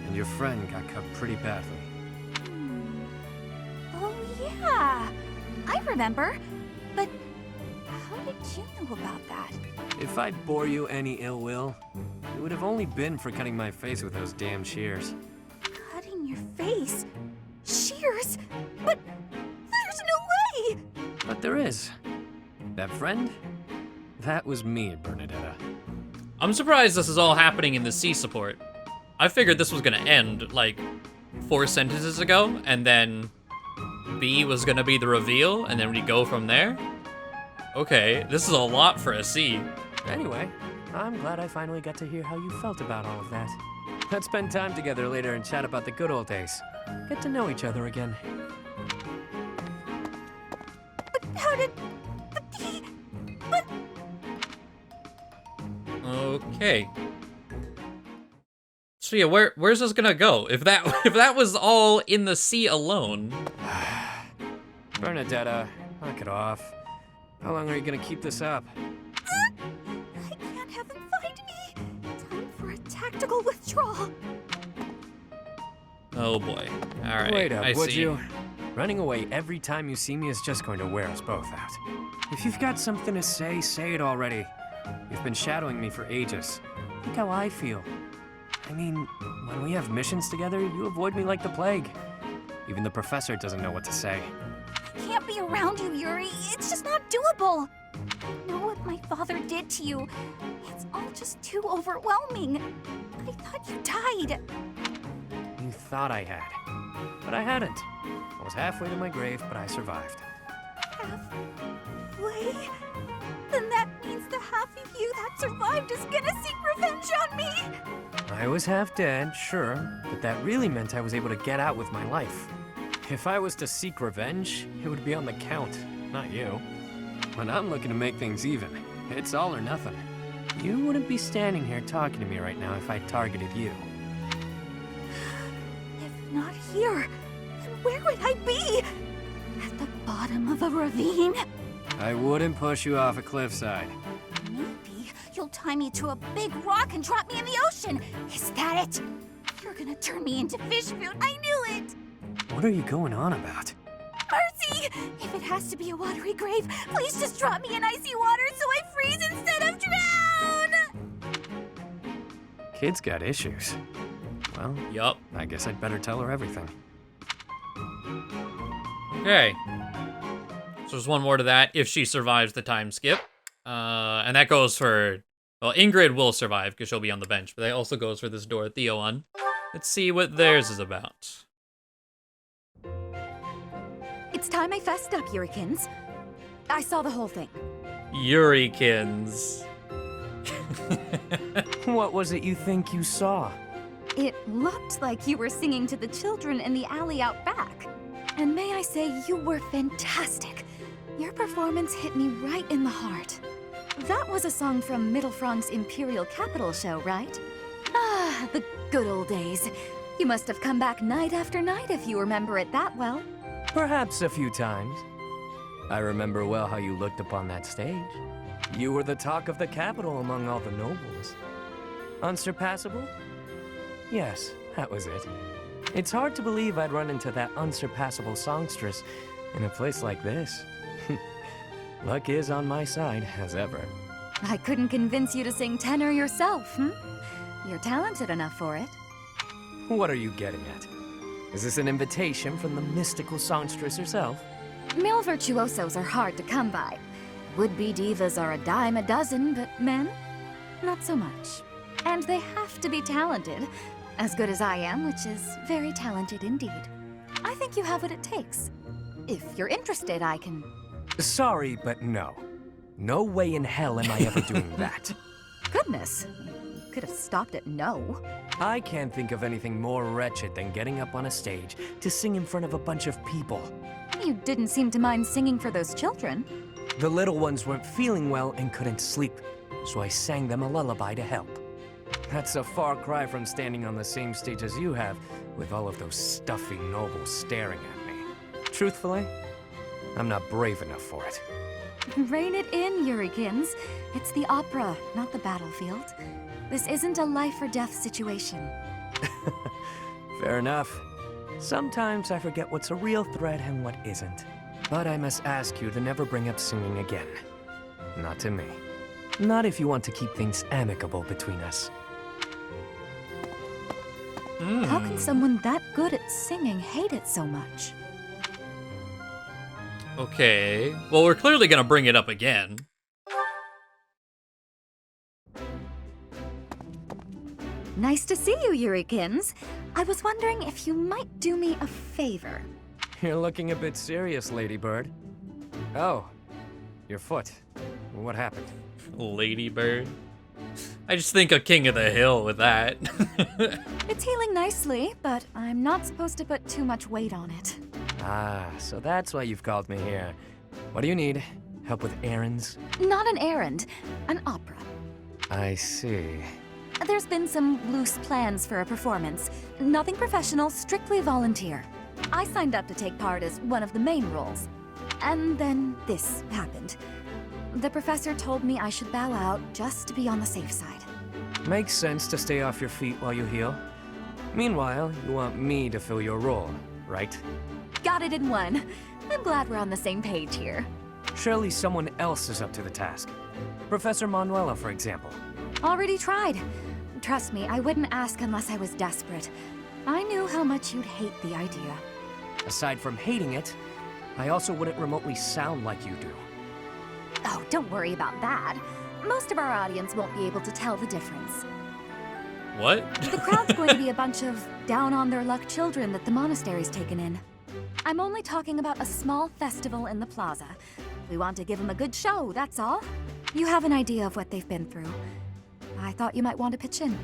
And your friend got cut pretty badly. Oh, yeah. I remember. But how did you know about that? If I bore you any ill will, it would have only been for cutting my face with those damn shears. Cutting your face? Shears? But there's no way! But there is. That friend? That was me, Bernadetta. I'm surprised this is all happening in the C support. I figured this was gonna end, like, 4 sentences ago, and then B was gonna be the reveal, and then we go from there? Okay, this is a lot for a C. Anyway, I'm glad I finally got to hear how you felt about all of that. Let's spend time together later and chat about the good old days. Get to know each other again. But how did... But... Okay. So yeah, where's this gonna go? If that was all in the sea alone. Bernadetta, knock it off. How long are you gonna keep this up? I can't have him find me. Time for a tactical withdrawal. Oh boy. All right. Wait up, I would see. you? Running away every time you see me is just going to wear us both out. If you've got something to say it already. You've been shadowing me for ages. Think how I feel. I mean, when we have missions together, you avoid me like the plague. Even the professor doesn't know what to say. I can't be around you, Yuri. It's just not doable. I know what my father did to you. It's all just too overwhelming. I thought you died. You thought I had, but I hadn't. I was halfway to my grave, but I survived. Halfway? Then that means the half of you that survived is gonna seek revenge on me. I was half dead, sure, but that really meant I was able to get out with my life. If I was to seek revenge, it would be on the Count, not you. When I'm looking to make things even, it's all or nothing. You wouldn't be standing here talking to me right now if I targeted you. If not here, then where would I be? At the bottom of a ravine? I wouldn't push you off a cliffside. Maybe you'll tie me to a big rock and drop me in the ocean. Is that it? You're gonna turn me into fish food. I knew it. What are you going on about? Mercy! If it has to be a watery grave, please just drop me in icy water so I freeze instead of drown! Kid's got issues. Well, Yup. I guess I'd better tell her everything. Okay. So there's one more to that if she survives the time skip. And that goes for... Well, Ingrid will survive because she'll be on the bench, but that also goes for this Dorothea one. Let's see what theirs is about. It's time I fessed up, Yurikins. I saw the whole thing. Yurikins. What was it you think you saw? It looked like you were singing to the children in the alley out back. And may I say, you were fantastic. Your performance hit me right in the heart. That was a song from Mittelfrank's Imperial Capital show, right? Ah, the good old days. You must have come back night after night if you remember it that well. Perhaps a few times. I remember well how you looked upon that stage. You were the talk of the capital among all the nobles. Unsurpassable? Yes, that was it. It's hard to believe I'd run into that unsurpassable songstress in a place like this. Luck is on my side, as ever. I couldn't convince you to sing tenor yourself, You're talented enough for it. What are you getting at? Is this an invitation from the mystical songstress herself? Male virtuosos are hard to come by. Would-be divas are a dime a dozen, but men? Not so much. And they have to be talented. As good as I am, which is very talented indeed. I think you have what it takes. If you're interested, I can... Sorry, but no. No way in hell am I ever doing that. Goodness. You could have stopped at no. I can't think of anything more wretched than getting up on a stage to sing in front of a bunch of people. You didn't seem to mind singing for those children. The little ones weren't feeling well and couldn't sleep, so I sang them a lullaby to help. That's a far cry from standing on the same stage as you have, with all of those stuffy nobles staring at me. Truthfully, I'm not brave enough for it. Rein it in, Yurikins. It's the opera, not the battlefield. This isn't a life-or-death situation. Fair enough. Sometimes I forget what's a real threat and what isn't. But I must ask you to never bring up singing again. Not to me. Not if you want to keep things amicable between us. How can someone that good at singing hate it so much? Okay. Well, we're clearly gonna bring it up again. Nice to see you, Yurikins. I was wondering if you might do me a favor. You're looking a bit serious, Ladybird. Oh, your foot. What happened? Ladybird. I just think of King of the Hill with that. It's healing nicely, but I'm not supposed to put too much weight on it. Ah, so that's why you've called me here. What do you need? Help with errands? Not an errand, an opera. I see. There's been some loose plans for a performance. Nothing professional, strictly volunteer. I signed up to take part as one of the main roles. And then this happened. The professor told me I should bow out just to be on the safe side. Makes sense to stay off your feet while you heal. Meanwhile, you want me to fill your role, right? Got it in one. I'm glad we're on the same page here. Surely someone else is up to the task. Professor Manuela, for example. Already tried. Trust me, I wouldn't ask unless I was desperate. I knew how much you'd hate the idea. Aside from hating it, I also wouldn't remotely sound like you do. Oh, don't worry about that. Most of our audience won't be able to tell the difference. What? The crowd's going to be a bunch of down-on-their-luck children that the monastery's taken in. I'm only talking about a small festival in the plaza. We want to give them a good show, that's all. You have an idea of what they've been through. I thought you might want to pitch in.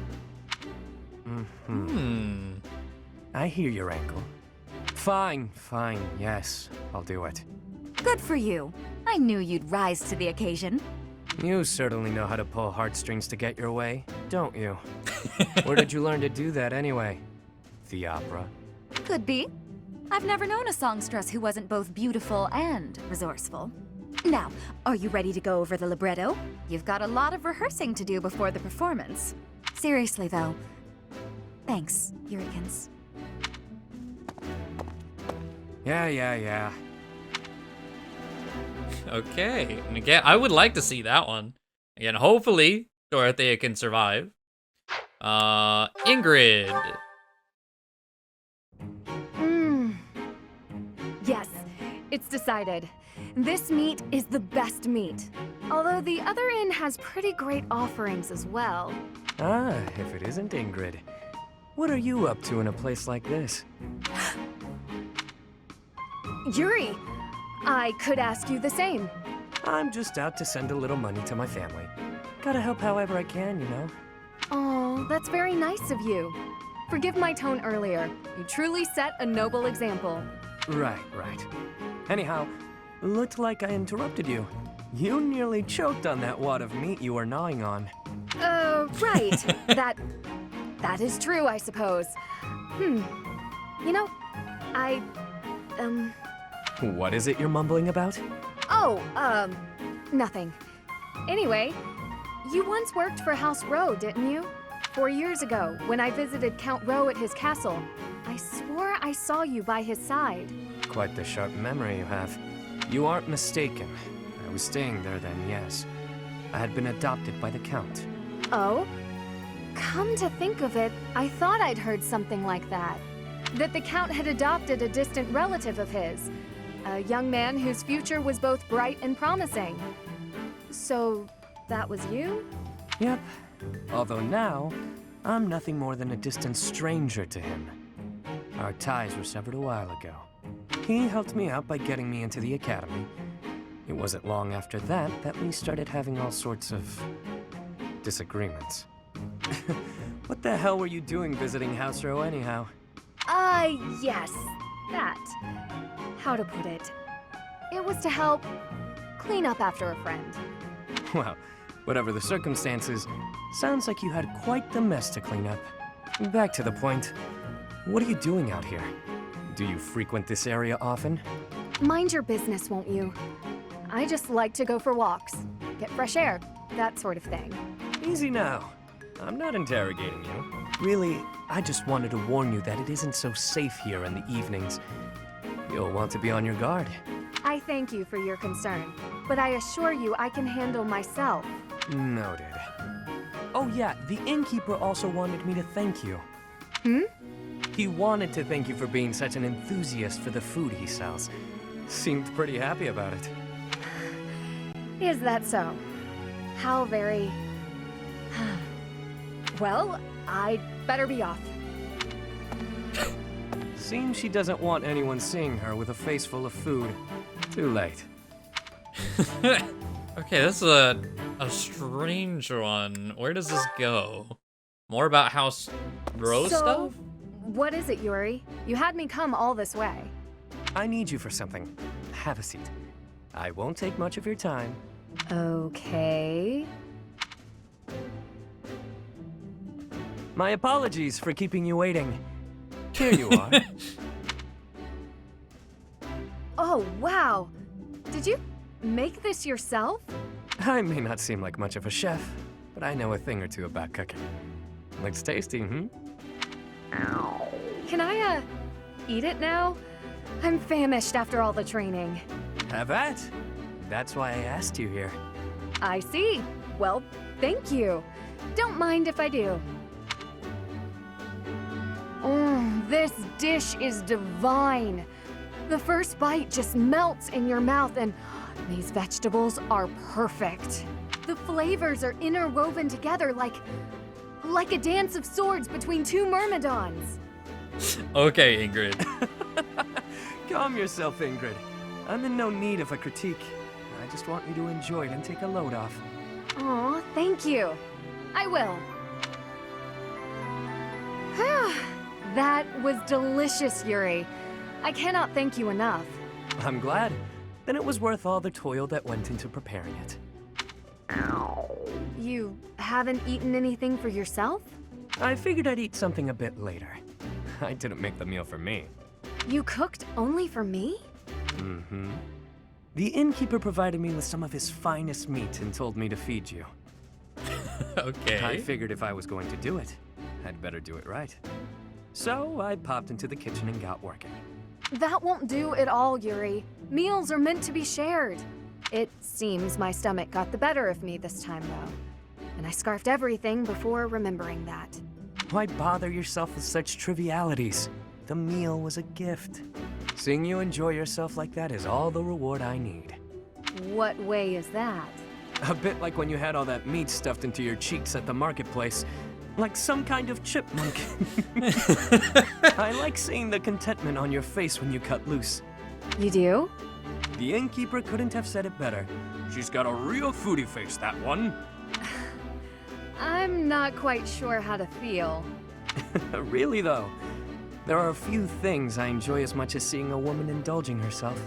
I hear your ankle. Fine, yes, I'll do it. Good for you. I knew you'd rise to the occasion. You certainly know how to pull heartstrings to get your way, don't you? Where did you learn to do that anyway? The opera. Could be. I've never known a songstress who wasn't both beautiful and resourceful. Now, are you ready to go over the libretto? You've got a lot of rehearsing to do before the performance. Seriously, though. Thanks, Yurikins. Yeah. Okay. And again, I would like to see that one. Again, hopefully Dorothea can survive. Ingrid. Yes, it's decided. This meat is the best meat. Although the other inn has pretty great offerings as well. Ah, if it isn't Ingrid. What are you up to in a place like this? Yuri, I could ask you the same. I'm just out to send a little money to my family. Gotta help however I can, you know? Oh, that's very nice of you. Forgive my tone earlier. You truly set a noble example. Right. Anyhow, looked like I interrupted you. You nearly choked on that wad of meat you were gnawing on. Right. That is true, I suppose. You know, What is it you're mumbling about? Nothing. Anyway, you once worked for House Rowe, didn't you? 4 years ago, when I visited Count Rowe at his castle, I swore I saw you by his side. Quite the sharp memory you have. You aren't mistaken. I was staying there then, yes. I had been adopted by the Count. Oh? Come to think of it, I thought I'd heard something like that. That the Count had adopted a distant relative of his. A young man whose future was both bright and promising. So, that was you? Yep. Although now, I'm nothing more than a distant stranger to him. Our ties were severed a while ago. He helped me out by getting me into the academy. It wasn't long after that that we started having all sorts of disagreements. What the hell were you doing visiting House Rowe anyhow? Yes, that. How to put it? It was to help clean up after a friend. Well, whatever the circumstances, sounds like you had quite the mess to clean up. Back to the point. What are you doing out here? Do you frequent this area often? Mind your business, won't you? I just like to go for walks, get fresh air, that sort of thing. Easy now. I'm not interrogating you. Really, I just wanted to warn you that it isn't so safe here in the evenings. You'll want to be on your guard. I thank you for your concern, but I assure you I can handle myself. Noted. Oh yeah, the innkeeper also wanted me to thank you. He wanted to thank you for being such an enthusiast for the food he sells. Seemed pretty happy about it. Is that so? How very... Well, I'd better be off. Seems she doesn't want anyone seeing her with a face full of food. Too late. Okay, this is a strange one. Where does this go? More about House Rowe stuff? What is it, Yuri? You had me come all this way. I need you for something. Have a seat. I won't take much of your time. Okay. My apologies for keeping you waiting. Here you are. Oh, wow. Did you make this yourself? I may not seem like much of a chef, but I know a thing or two about cooking. Looks tasty, Can I, eat it now? I'm famished after all the training. Have at. That's why I asked you here. I see. Well, thank you. Don't mind if I do. This dish is divine. The first bite just melts in your mouth, and these vegetables are perfect. The flavors are interwoven together like a dance of swords between two myrmidons. Okay, Ingrid. Calm yourself, Ingrid. I'm in no need of a critique. I just want you to enjoy it and take a load off. Aw, thank you. I will. That was delicious, Yuri. I cannot thank you enough. I'm glad. Then it was worth all the toil that went into preparing it. You haven't eaten anything for yourself? I figured I'd eat something a bit later. I didn't make the meal for me. You cooked only for me? Mm-hmm. The innkeeper provided me with some of his finest meat and told me to feed you. Okay. I figured if I was going to do it, I'd better do it right. So I popped into the kitchen and got working. That won't do at all, Yuri. Meals are meant to be shared. It seems my stomach got the better of me this time, though. And I scarfed everything before remembering that. Why bother yourself with such trivialities? The meal was a gift. Seeing you enjoy yourself like that is all the reward I need. What way is that? A bit like when you had all that meat stuffed into your cheeks at the marketplace. Like some kind of chipmunk. I like seeing the contentment on your face when you cut loose. You do? The innkeeper couldn't have said it better. She's got a real foodie face, that one. I'm not quite sure how to feel. Really, though, there are a few things I enjoy as much as seeing a woman indulging herself.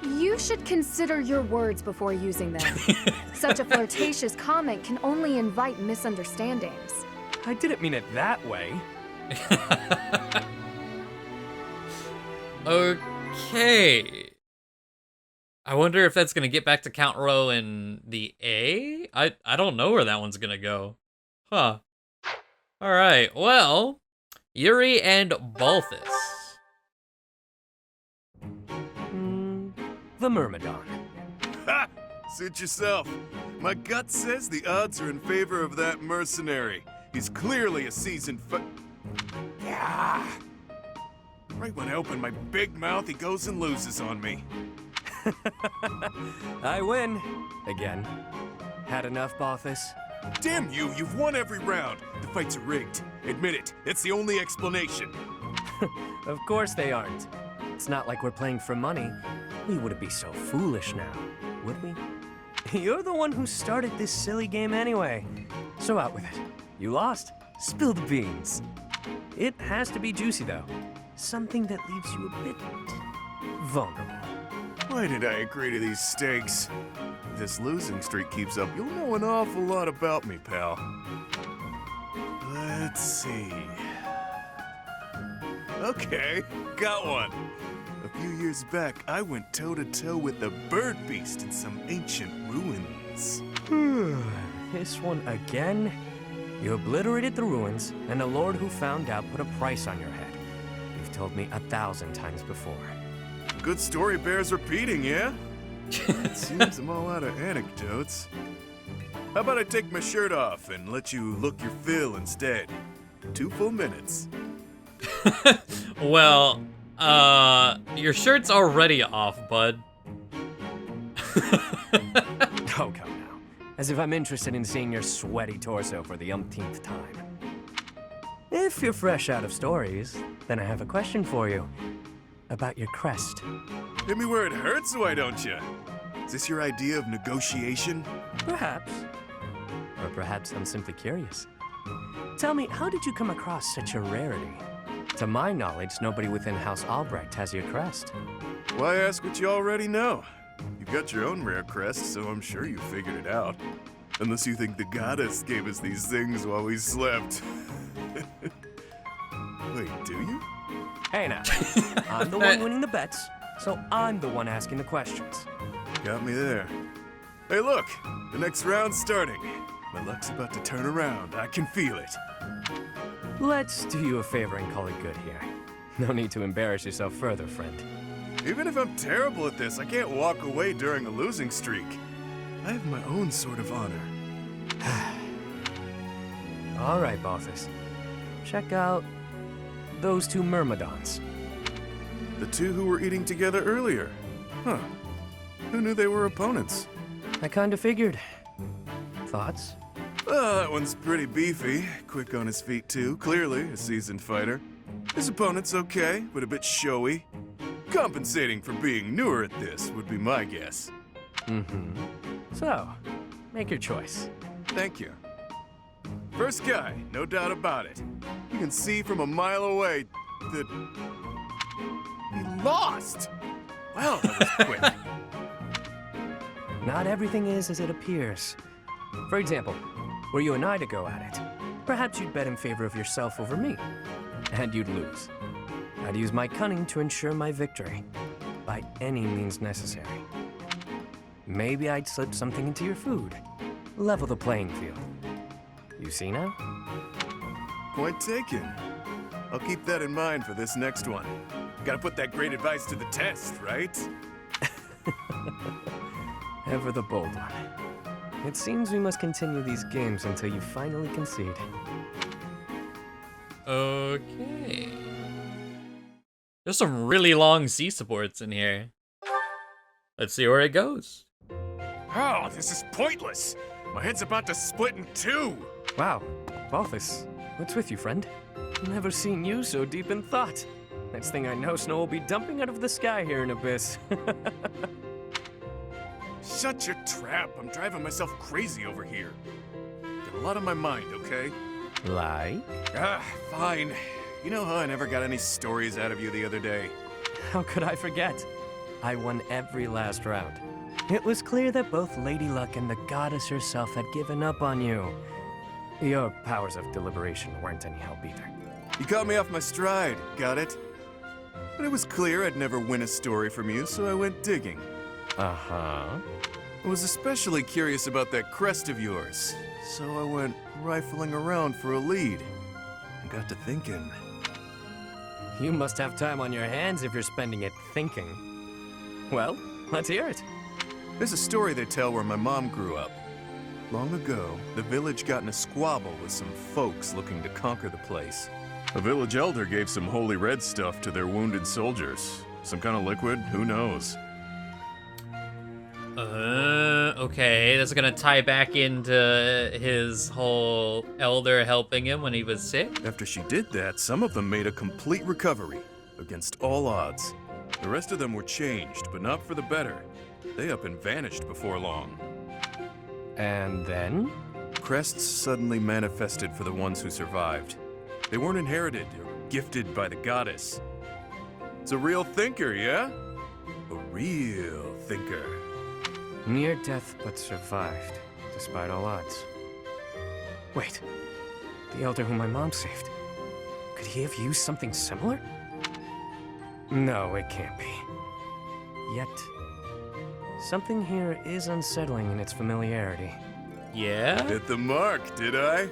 You should consider your words before using them. Such a flirtatious comment can only invite misunderstandings. I didn't mean it that way. Okay. I wonder if that's gonna get back to Count Row in the A? I don't know where that one's gonna go. Huh. Alright, well, Yuri and Balthus. The Myrmidon. Ha! Suit yourself. My gut says the odds are in favor of that mercenary. He's clearly a seasoned Yeah. Right when I open my big mouth, he goes and loses on me. I win. Again. Had enough, Balthus? Damn you, you've won every round. The fights are rigged. Admit it. That's the only explanation. Of course they aren't. It's not like we're playing for money. We wouldn't be so foolish now, would we? You're the one who started this silly game anyway. So out with it. You lost. Spill the beans. It has to be juicy, though. Something that leaves you a bit vulnerable. Why did I agree to these stakes? If this losing streak keeps up, you'll know an awful lot about me, pal. Let's see. Okay, got one. A few years back, I went toe-to-toe with the bird beast in some ancient ruins. This one again? You obliterated the ruins, and the Lord who found out put a price on your head. You've told me 1,000 times before. Good story bears repeating, yeah? It seems I'm all out of anecdotes. How about I take my shirt off and let you look your fill instead? 2 full minutes. Well, your shirt's already off, bud. Oh, come now. As if I'm interested in seeing your sweaty torso for the umpteenth time. If you're fresh out of stories, then I have a question for you. About your crest. Hit me where it hurts, why don't you? Is this your idea of negotiation? Perhaps. Or perhaps I'm simply curious. Tell me, how did you come across such a rarity? To my knowledge, nobody within House Albrecht has your crest. Why ask what you already know? You've got your own rare crest, so I'm sure you figured it out. Unless you think the goddess gave us these things while we slept. Wait, do you? Hey now, I'm the one winning the bets, so I'm the one asking the questions. Got me there. Hey look, the next round's starting. My luck's about to turn around, I can feel it. Let's do you a favor and call it good here. No need to embarrass yourself further, friend. Even if I'm terrible at this, I can't walk away during a losing streak. I have my own sort of honor. All right, Balthus. Check out those 2 Myrmidons. The 2 who were eating together earlier. Huh. Who knew they were opponents? I kinda figured. Thoughts? That one's pretty beefy. Quick on his feet, too. Clearly a seasoned fighter. His opponent's okay, but a bit showy. Compensating for being newer at this would be my guess. So, make your choice. Thank you. First guy, no doubt about it. You can see from a mile away that he lost. Wow, that was quick. Not everything is as it appears. For example, were you and I to go at it, perhaps you'd bet in favor of yourself over me, and you'd lose. I'd use my cunning to ensure my victory, by any means necessary. Maybe I'd slip something into your food, level the playing field. You see now? Point taken. I'll keep that in mind for this next one. Gotta put that great advice to the test, right? Ever the bold one. It seems we must continue these games until you finally concede. Okay. There's some really long C supports in here. Let's see where it goes. Oh, this is pointless. My head's about to split in two. Wow, Balthus, what's with you, friend? Never seen you so deep in thought. Next thing I know, snow will be dumping out of the sky here in Abyss. Shut your trap. I'm driving myself crazy over here. Got a lot on my mind, okay? Like? Fine. You know how I never got any stories out of you the other day? How could I forget? I won every last round. It was clear that both Lady Luck and the goddess herself had given up on you. Your powers of deliberation weren't any help either. You caught me off my stride, got it? But it was clear I'd never win a story from you, so I went digging. Uh-huh. I was especially curious about that crest of yours, so I went rifling around for a lead. I got to thinking. You must have time on your hands if you're spending it thinking. Well, let's hear it. There's a story they tell where my mom grew up. Long ago, the village got in a squabble with some folks looking to conquer the place. A village elder gave some holy red stuff to their wounded soldiers. Some kind of liquid, who knows? Okay, that's gonna tie back into his whole elder helping him when he was sick. After she did that, some of them made a complete recovery, against all odds. The rest of them were changed, but not for the better. They up and vanished before long. And then? Crests suddenly manifested for the ones who survived. They weren't inherited or gifted by the goddess. It's a real thinker, yeah? A real thinker. Near death but survived, despite all odds. Wait, the elder whom my mom saved. Could he have used something similar? No, it can't be. Yet, something here is unsettling in its familiarity. Yeah? Hit the mark, did I?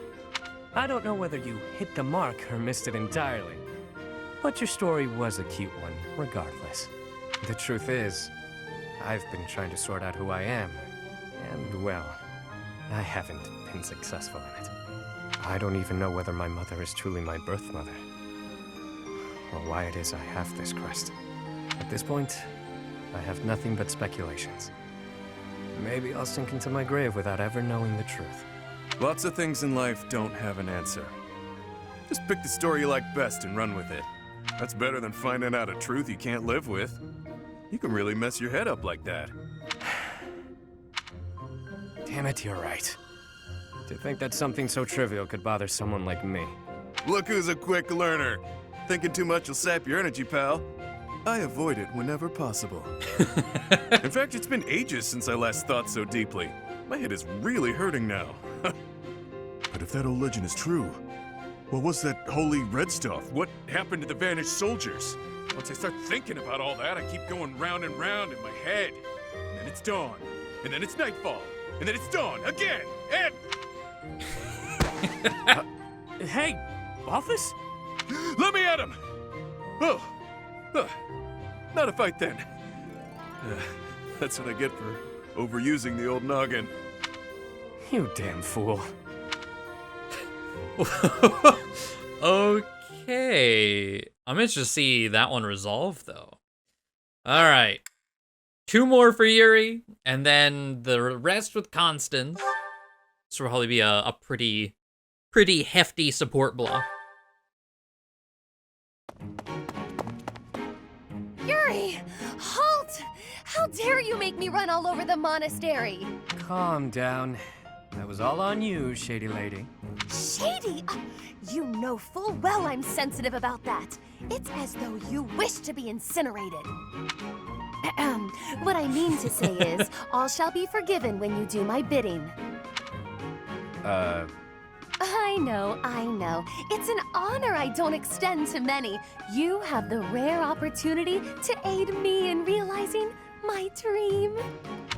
I don't know whether you hit the mark or missed it entirely, but your story was a cute one, regardless. The truth is, I've been trying to sort out who I am, and well, I haven't been successful in it. I don't even know whether my mother is truly my birth mother, or why it is I have this crest. At this point, I have nothing but speculations. Maybe I'll sink into my grave without ever knowing the truth. Lots of things in life don't have an answer. Just pick the story you like best and run with it. That's better than finding out a truth you can't live with. You can really mess your head up like that. Damn it, you're right. To think that something so trivial could bother someone like me. Look who's a quick learner. Thinking too much will sap your energy, pal. I avoid it whenever possible. In fact, it's been ages since I last thought so deeply. My head is really hurting now. But if that old legend is true, what was that holy red stuff? What happened to the vanished soldiers? Once I start thinking about all that, I keep going round and round in my head. And then it's dawn. And then it's nightfall. And then it's dawn again. And... Hey, Balthus? Let me at him! Oh. Not a fight then. That's what I get for overusing the old noggin. You damn fool. Okay. I'm interested to see that one resolve, though. All right. 2 more for Yuri, and then the rest with Constance. This will probably be a pretty hefty support block. Yuri! Halt! How dare you make me run all over the monastery? Calm down. That was all on you, shady lady. Shady? You know full well I'm sensitive about that. It's as though you wish to be incinerated. What I mean to say is, all shall be forgiven when you do my bidding. I know. It's an honor I don't extend to many. You have the rare opportunity to aid me in realizing my dream.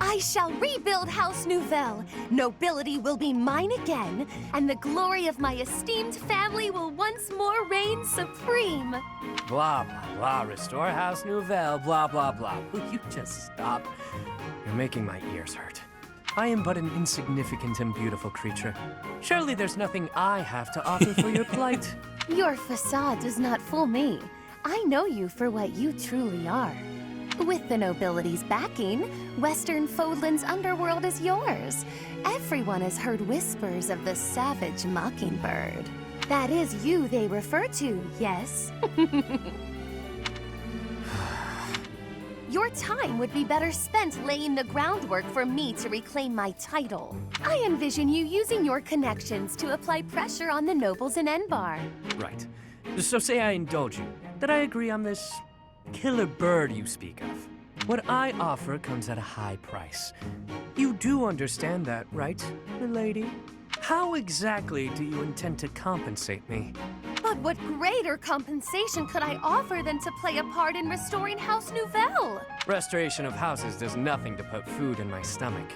I shall rebuild House Nouvelle. Nobility will be mine again, and the glory of my esteemed family will once more reign supreme. Blah, blah, blah. Restore House Nouvelle, blah, blah, blah. Will you just stop? You're making my ears hurt. I am but an insignificant and beautiful creature. Surely there's nothing I have to offer for your plight. Your facade does not fool me. I know you for what you truly are. With the nobility's backing, Western Fódlan's underworld is yours. Everyone has heard whispers of the savage mockingbird. That is you they refer to, yes? Your time would be better spent laying the groundwork for me to reclaim my title. I envision you using your connections to apply pressure on the nobles in Enbar. Right. So say I indulge you, that I agree on this killer bird you speak of. What I offer comes at a high price. You do understand that, right, milady? How exactly do you intend to compensate me? But what greater compensation could I offer than to play a part in restoring House Nouvelle? Restoration of houses does nothing to put food in my stomach.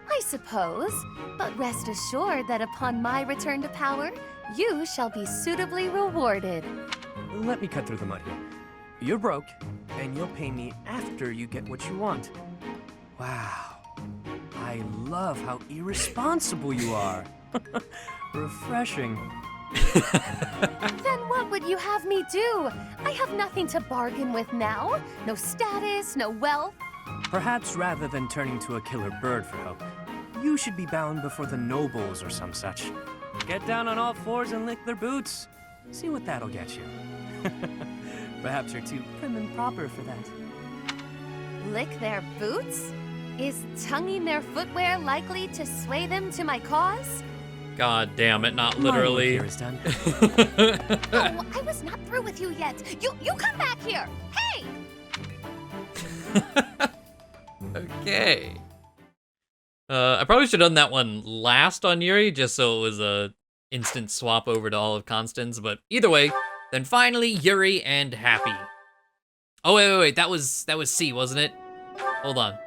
I suppose, but rest assured that upon my return to power, you shall be suitably rewarded. Let me cut through the mud here. You're broke, and you'll pay me after you get what you want. Wow. I love how irresponsible you are. Refreshing. Then what would you have me do? I have nothing to bargain with now. No status, no wealth. Perhaps rather than turning to a killer bird for help, you should be bound before the nobles or some such. Get down on all fours and lick their boots. See what that'll get you. Perhaps you're too prim and proper for that. Lick their boots? Is tonguing their footwear likely to sway them to my cause? God damn it, not My work literally. here is done. Oh, I was not through with you yet. You come back here. Hey! Okay. I probably should have done that one last on Yuri, just so it was a instant swap over to all of Constance, but either way, then finally Yuri and Happy. Oh wait, that was C, wasn't it? Hold on.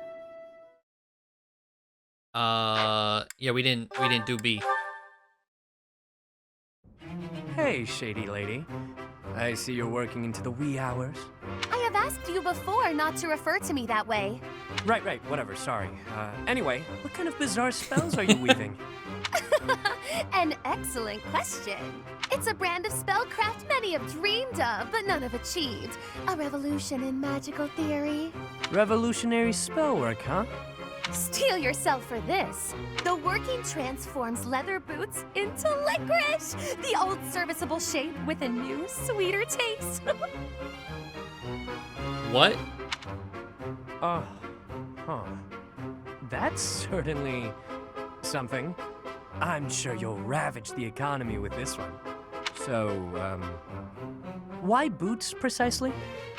Yeah, we didn't do B. Hey, shady lady. I see you're working into the wee hours. I have asked you before not to refer to me that way. Right, whatever, sorry. Anyway, what kind of bizarre spells are you weaving? An excellent question. It's a brand of spellcraft many have dreamed of, but none have achieved. A revolution in magical theory. Revolutionary spellwork, huh? Steal yourself for this. The working transforms leather boots into licorice, the old serviceable shape with a new, sweeter taste. What? Huh. That's certainly something. I'm sure you'll ravage the economy with this one. So, why boots precisely?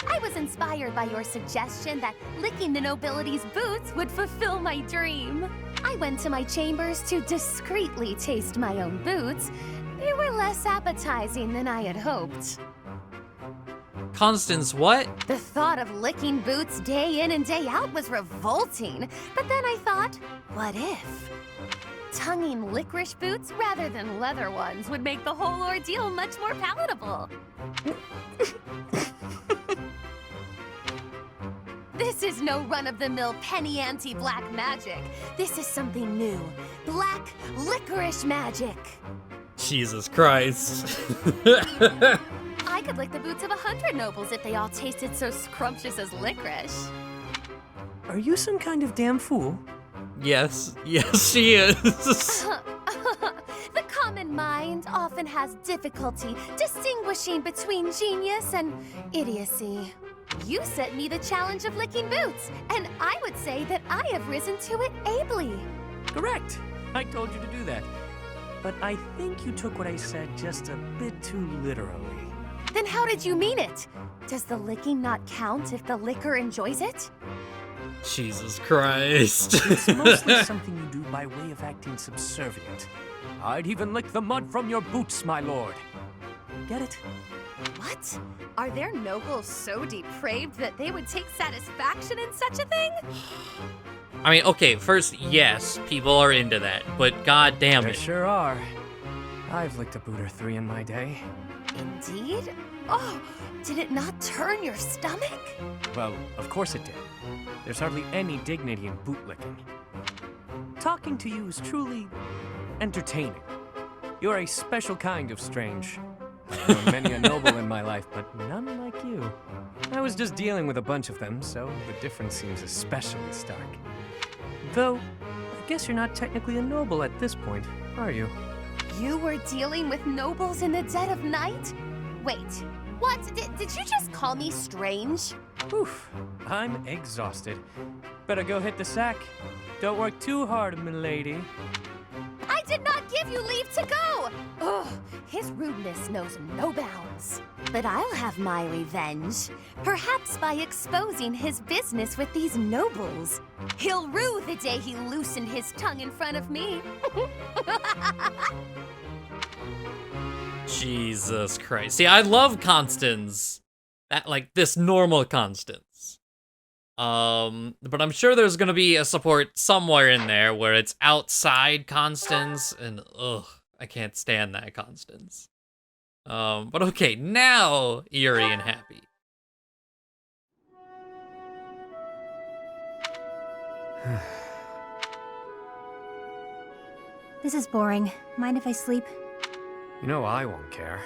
I was inspired by your suggestion that licking the nobility's boots would fulfill my dream. I went to my chambers to discreetly taste my own boots. They were less appetizing than I had hoped. Constance, what? The thought of licking boots day in and day out was revolting. But then I thought, what if? Tonguing licorice boots rather than leather ones would make the whole ordeal much more palatable. This is no run-of-the-mill penny ante black magic. This is something new. Black licorice magic. Jesus Christ. I could lick the boots of 100 nobles if they all tasted so scrumptious as licorice. Are you some kind of damn fool? Yes, she is. The common mind often has difficulty distinguishing between genius and idiocy. You set me the challenge of licking boots, and I would say that I have risen to it ably. Correct. I told you to do that. But I think you took what I said just a bit too literally. Then how did you mean it? Does the licking not count if the licker enjoys it? Jesus Christ. It's mostly something you do by way of acting subservient. I'd even lick the mud from your boots, my lord. Get it? What? Are there nobles so depraved that they would take satisfaction in such a thing? I mean, okay, first, yes, people are into that, but god damn There it. sure are. I've licked a boot or three in my day. Indeed? Oh, did it not turn your stomach? Well, of course it did. There's hardly any dignity in bootlicking. Talking to you is truly entertaining. You're a special kind of strange. I've known many a noble in my life, but none like you. I was just dealing with a bunch of them, so the difference seems especially stark. Though, I guess you're not technically a noble at this point, are you? You were dealing with nobles in the dead of night? Wait, what? Did you just call me strange? Oof, I'm exhausted. Better go hit the sack. Don't work too hard, milady. I did not give you leave to go! Ugh, his rudeness knows no bounds. But I'll have my revenge. Perhaps by exposing his business with these nobles. He'll rue the day he loosened his tongue in front of me. Jesus Christ. See, I love Constance. This normal Constance. But I'm sure there's gonna be a support somewhere in there where it's outside Constance, and ugh, I can't stand that Constance. But okay, now Yuri and Happy. This is boring. Mind if I sleep? You know I won't care.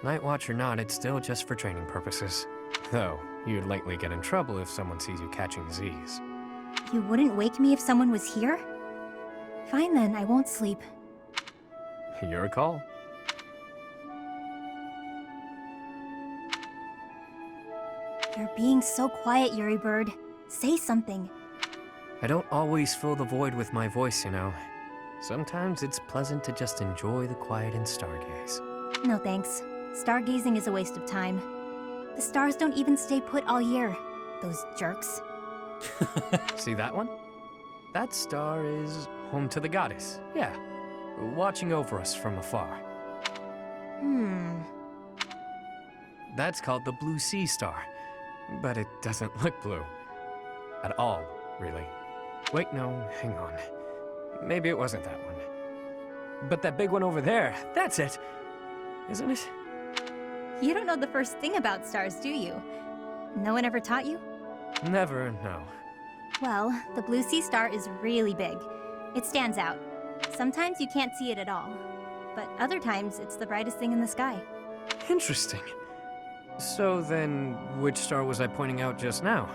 Night watch or not, it's still just for training purposes. Though, you'd likely get in trouble if someone sees you catching Z's. You wouldn't wake me if someone was here? Fine then, I won't sleep. Your call. You're being so quiet, Yuri Bird. Say something. I don't always fill the void with my voice, you know. Sometimes it's pleasant to just enjoy the quiet and stargaze. No thanks. Stargazing is a waste of time. The stars don't even stay put all year. Those jerks. See that one? That star is home to the goddess. Yeah. Watching over us from afar. That's called the Blue Sea Star. But it doesn't look blue. At all, really. Wait, no, hang on. Maybe it wasn't that one. But that big one over there, that's it. Isn't it? You don't know the first thing about stars, do you? No one ever taught you? Never, no. Well, the Blue Sea Star is really big. It stands out. Sometimes you can't see it at all. But other times, it's the brightest thing in the sky. Interesting. So then, which star was I pointing out just now?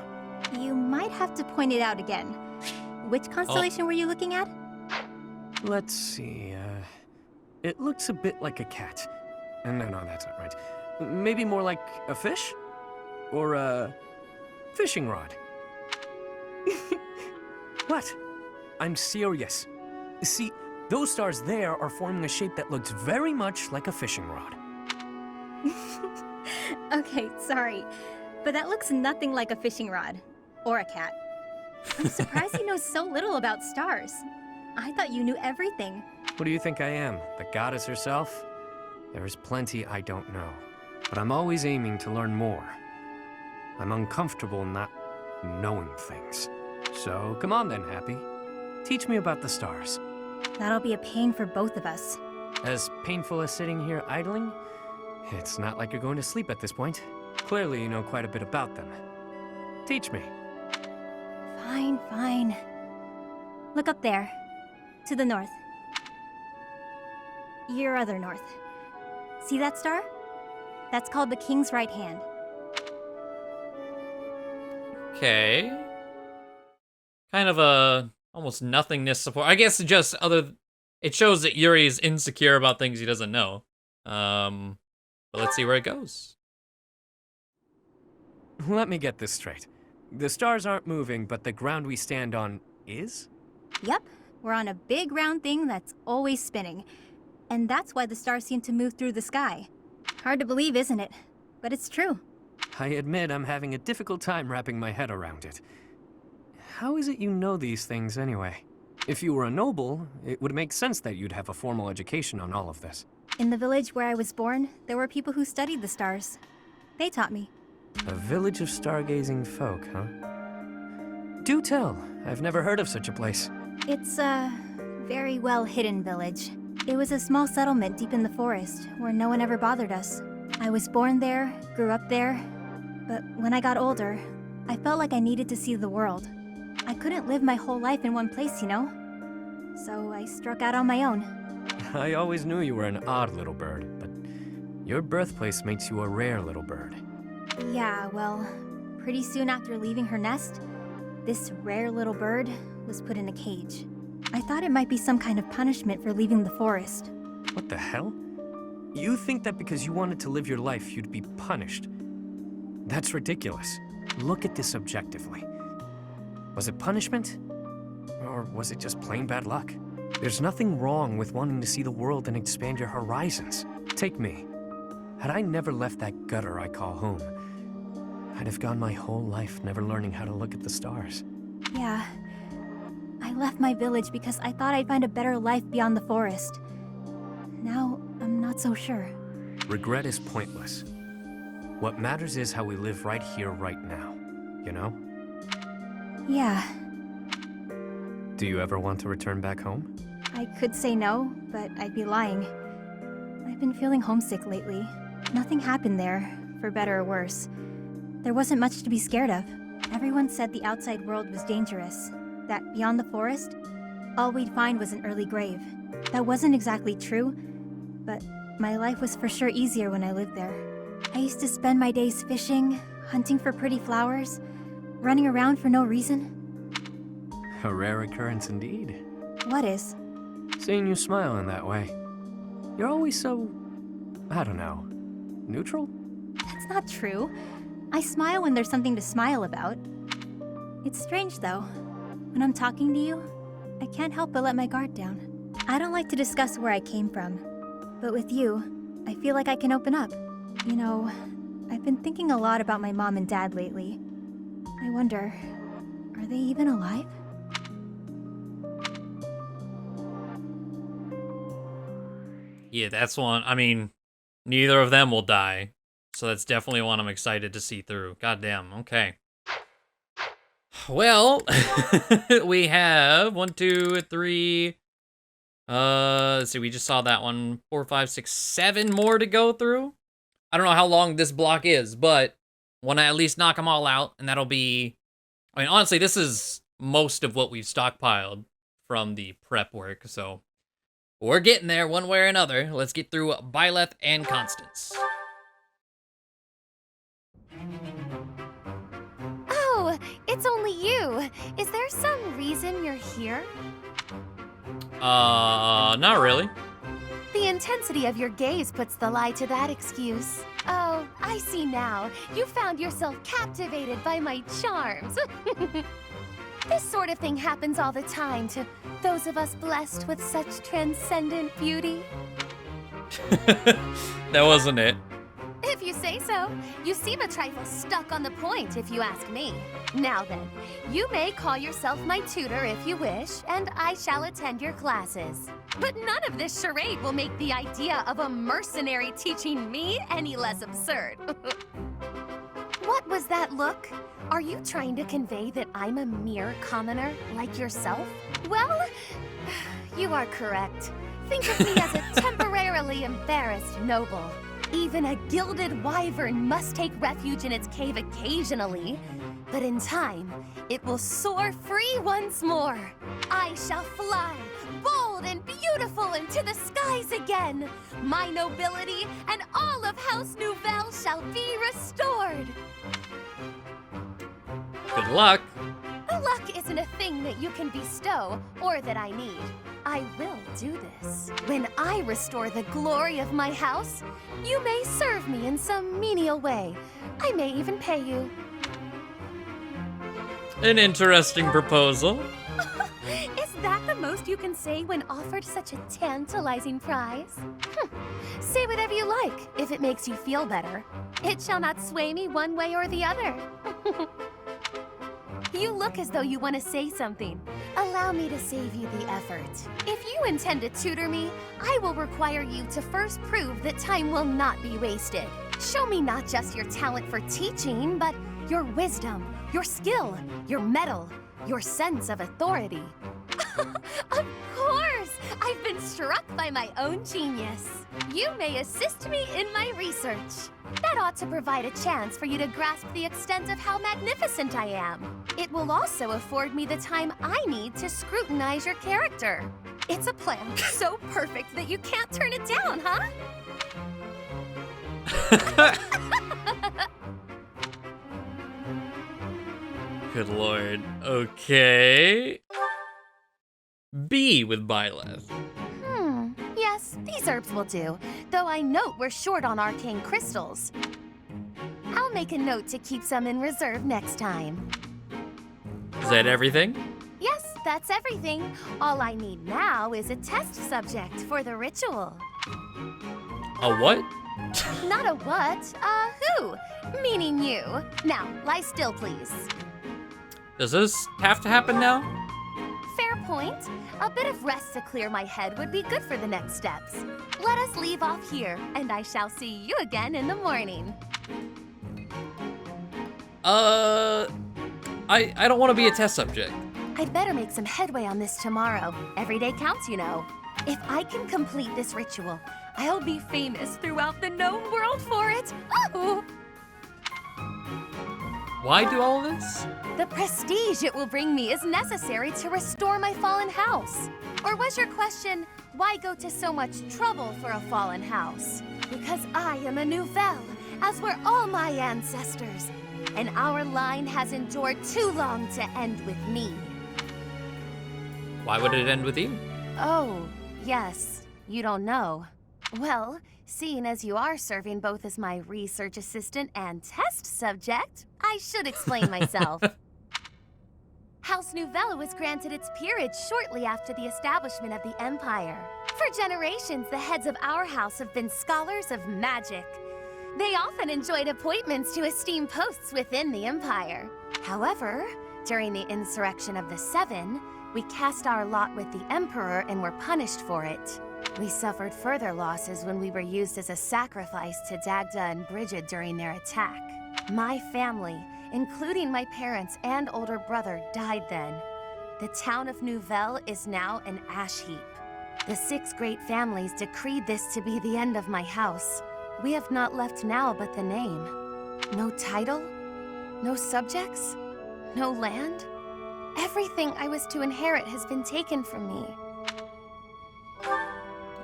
You might have to point it out again. Which constellation were you looking at? Let's see, it looks a bit like a cat. No, that's not right. Maybe more like a fish? Or a fishing rod? What? I'm serious. See, those stars there are forming a shape that looks very much like a fishing rod. Okay, sorry. But that looks nothing like a fishing rod. Or a cat. I'm surprised you know so little about stars. I thought you knew everything. What do you think I am? The goddess herself? There's plenty I don't know. But I'm always aiming to learn more. I'm uncomfortable not knowing things. So come on then, Happy. Teach me about the stars. That'll be a pain for both of us. As painful as sitting here idling, it's not like you're going to sleep at this point. Clearly you know quite a bit about them. Teach me. Fine. Look up there. To the north. Your other north. See that star? That's called the King's Right Hand. Okay. Kind of a almost nothingness support. I guess it shows that Yuri is insecure about things he doesn't know. But let's see where it goes. Let me get this straight. The stars aren't moving, but the ground we stand on is? Yep, we're on a big round thing that's always spinning. And that's why the stars seem to move through the sky. Hard to believe, isn't it? But it's true. I admit I'm having a difficult time wrapping my head around it. How is it you know these things anyway? If you were a noble, it would make sense that you'd have a formal education on all of this. In the village where I was born, there were people who studied the stars. They taught me. A village of stargazing folk, huh? Do tell. I've never heard of such a place. It's a very well-hidden village. It was a small settlement deep in the forest, where no one ever bothered us. I was born there, grew up there, but when I got older, I felt like I needed to see the world. I couldn't live my whole life in one place, you know? So I struck out on my own. I always knew you were an odd little bird, but Your birthplace makes you a rare little bird. Yeah, well, pretty soon after leaving her nest, this rare little bird was put in a cage. I thought it might be some kind of punishment for leaving the forest. What the hell? You think that because you wanted to live your life, you'd be punished? That's ridiculous. Look at this objectively. Was it punishment? Or was it just plain bad luck? There's nothing wrong with wanting to see the world and expand your horizons. Take me. Had I never left that gutter I call home, I'd have gone my whole life never learning how to look at the stars. Yeah. I left my village because I thought I'd find a better life beyond the forest. Now, I'm not so sure. Regret is pointless. What matters is how we live right here, right now. You know? Yeah. Do you ever want to return back home? I could say no, but I'd be lying. I've been feeling homesick lately. Nothing happened there, for better or worse. There wasn't much to be scared of. Everyone said the outside world was dangerous, that beyond the forest, all we'd find was an early grave. That wasn't exactly true, but my life was for sure easier when I lived there. I used to spend my days fishing, hunting for pretty flowers, running around for no reason. A rare occurrence indeed. What is? Seeing you smile in that way. You're always so, I don't know, neutral? That's not true. I smile when there's something to smile about. It's strange though. When I'm talking to you, I can't help but let my guard down. I don't like to discuss where I came from, but with you, I feel like I can open up. You know, I've been thinking a lot about my mom and dad lately. I wonder, are they even alive? Yeah, that's one. I mean, neither of them will die. So that's definitely one I'm excited to see through. Goddamn, okay. Well, we have 1, 2, 3. Let's see, we just saw that one. 4, 5, 6, 7 more to go through. I don't know how long this block is, but want to at least knock them all out, and that'll be... I mean, honestly, this is most of what we've stockpiled from the prep work, so... We're getting there one way or another. Let's get through Byleth and Constance. Oh, it's only you. Is there some reason you're here? Not really. The intensity of your gaze puts the lie to that excuse. Oh, I see now. You found yourself captivated by my charms. This sort of thing happens all the time to those of us blessed with such transcendent beauty. That wasn't it. If you say so. You seem a trifle stuck on the point, if you ask me. Now then, you may call yourself my tutor if you wish, and I shall attend your classes. But none of this charade will make the idea of a mercenary teaching me any less absurd. What was that look? Are you trying to convey that I'm a mere commoner like yourself? Well, you are correct. Think of me as a temporarily embarrassed noble. Even a gilded wyvern must take refuge in its cave occasionally. But in time, it will soar free once more. I shall fly, bold and beautiful, into the skies again. My nobility and all of House Nouvelle shall be restored. Good luck. Luck isn't a thing that you can bestow or that I need. I will do this. When I restore the glory of my house, you may serve me in some menial way. I may even pay you. An interesting proposal. Is that the most you can say when offered such a tantalizing prize? Say whatever you like, if it makes you feel better. It shall not sway me one way or the other. You look as though you want to say something. Allow me to save you the effort. If you intend to tutor me, I will require you to first prove that time will not be wasted. Show me not just your talent for teaching, but your wisdom, your skill, your mettle, your sense of authority. Of course! I've been struck by my own genius. You may assist me in my research. That ought to provide a chance for you to grasp the extent of how magnificent I am. It will also afford me the time I need to scrutinize your character. It's a plan so perfect that you can't turn it down, huh? Good lord. Okay. B with Byleth. Yes, these herbs will do, though I note we're short on arcane crystals. I'll make a note to keep some in reserve next time. Is that everything? Yes, that's everything. All I need now is a test subject for the ritual. A what? Not a what, a who, meaning you. Now, lie still, please. Does this have to happen now? Fair point. A bit of rest to clear my head would be good for the next steps. Let us leave off here, and I shall see you again in the morning. I don't want to be a test subject. I'd better make some headway on this tomorrow. Every day counts, you know. If I can complete this ritual, I'll be famous throughout the known world for it. Oh! Why do all this? The prestige it will bring me is necessary to restore my fallen house. Or was your question, why go to so much trouble for a fallen house? Because I am a nouvelle, as were all my ancestors. And our line has endured too long to end with me. Why would it end with you? Oh, yes. You don't know. Well, seeing as you are serving both as my research assistant and test subject, I should explain myself. House Nouvelle was granted its peerage shortly after the establishment of the Empire. For generations, the heads of our house have been scholars of magic. They often enjoyed appointments to esteemed posts within the Empire. However, during the insurrection of the Seven, we cast our lot with the Emperor and were punished for it. We suffered further losses when we were used as a sacrifice to Dagda and Bridget during their attack. My family, including my parents and older brother, died then. The town of Nouvelle is now an ash heap. The 6 great families decreed this to be the end of my house. We have not left now but the name. No title, no subjects, no land. Everything I was to inherit has been taken from me.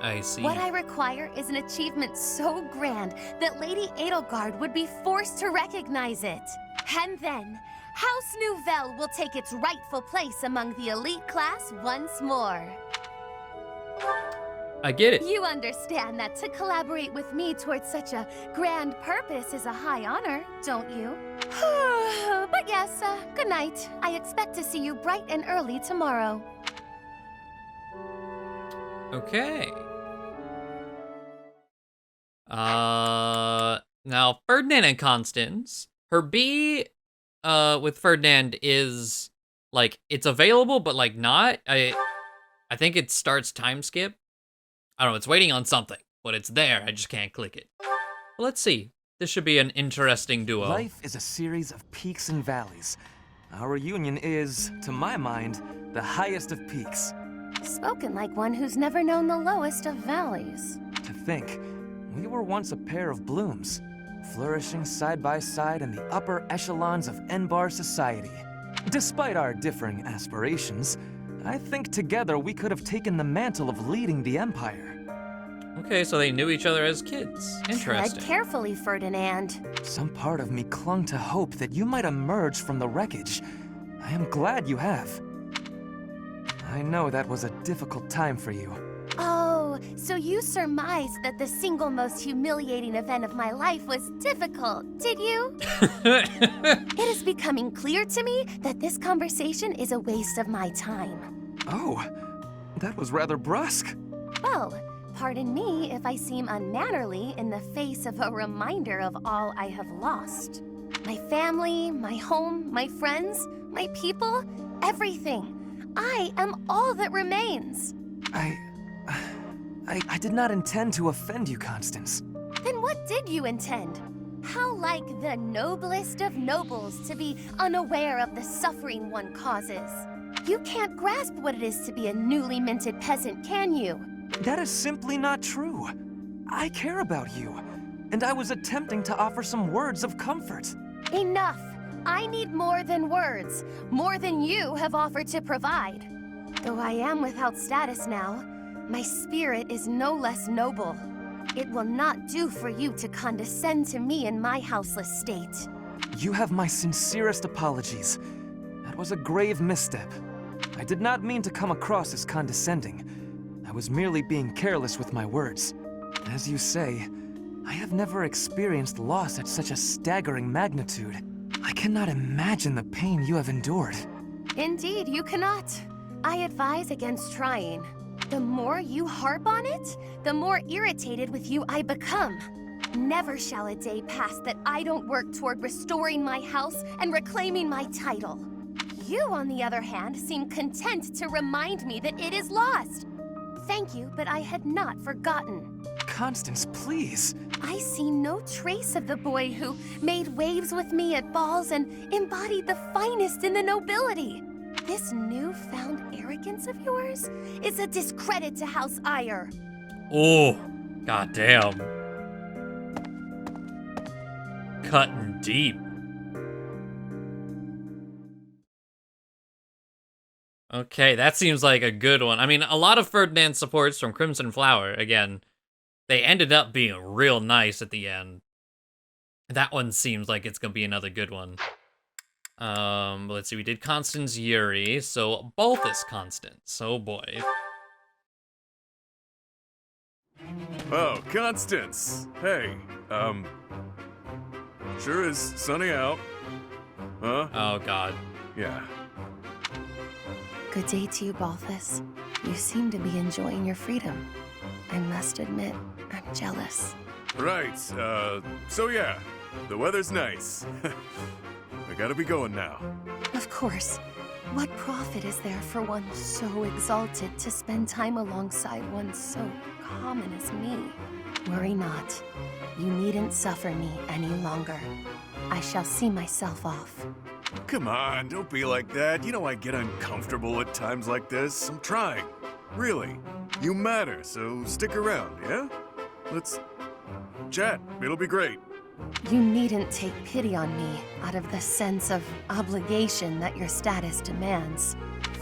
I see. What I require is an achievement so grand that Lady Edelgard would be forced to recognize it. And then, House Nouvelle will take its rightful place among the elite class once more. I get it. You understand that to collaborate with me towards such a grand purpose is a high honor, don't you? But yes, good night. I expect to see you bright and early tomorrow. Okay. Now Ferdinand and Constance. Her B, with Ferdinand is like it's available, but like not. I think it starts time skip. I don't know. It's waiting on something, but it's there. I just can't click it. Well, let's see. This should be an interesting duo. Life is a series of peaks and valleys. Our union is, to my mind, the highest of peaks. Spoken like one who's never known the lowest of valleys. To think, we were once a pair of blooms, flourishing side by side in the upper echelons of Enbar society. Despite our differing aspirations, I think together we could have taken the mantle of leading the Empire. Okay, so they knew each other as kids. Interesting. Tread carefully, Ferdinand. Some part of me clung to hope that you might emerge from the wreckage. I am glad you have. I know that was a difficult time for you. Oh, so you surmised that the single most humiliating event of my life was difficult, did you? It is becoming clear to me that this conversation is a waste of my time. Oh, that was rather brusque. Well, pardon me if I seem unmannerly in the face of a reminder of all I have lost. My family, my home, my friends, my people, everything. I am all that remains. I did not intend to offend you, Constance. Then what did you intend? How like the noblest of nobles to be unaware of the suffering one causes. You can't grasp what it is to be a newly minted peasant, can you? That is simply not true. I care about you, and I was attempting to offer some words of comfort. Enough! I need more than words, more than you have offered to provide. Though I am without status now, my spirit is no less noble. It will not do for you to condescend to me in my houseless state. You have my sincerest apologies. That was a grave misstep. I did not mean to come across as condescending. I was merely being careless with my words. As you say, I have never experienced loss at such a staggering magnitude. I cannot imagine the pain you have endured. Indeed, you cannot. I advise against trying. The more you harp on it, the more irritated with you I become. Never shall a day pass that I don't work toward restoring my house and reclaiming my title. You, on the other hand, seem content to remind me that it is lost. Thank you, but I had not forgotten. Constance, please. I see no trace of the boy who made waves with me at balls and embodied the finest in the nobility. This newfound arrogance of yours is a discredit to House Ire. Oh, goddamn. Cutting deep. Okay, that seems like a good one. I mean, a lot of Ferdinand supports from Crimson Flower, again, they ended up being real nice at the end. That one seems like it's gonna be another good one. Let's see, we did Constance Yuri, so Balthus Constance, oh boy. Oh, Constance. Hey, sure is sunny out. Huh? Oh god. Yeah. Good day to you, Balthus. You seem to be enjoying your freedom. I must admit, I'm jealous. Right, so yeah, the weather's nice. I gotta be going now. Of course. What profit is there for one so exalted to spend time alongside one so common as me? Worry not. You needn't suffer me any longer. I shall see myself off. Come on, don't be like that. You know I get uncomfortable at times like this. I'm trying. Really. You matter, so stick around, yeah? Let's chat. It'll be great. You needn't take pity on me out of the sense of obligation that your status demands.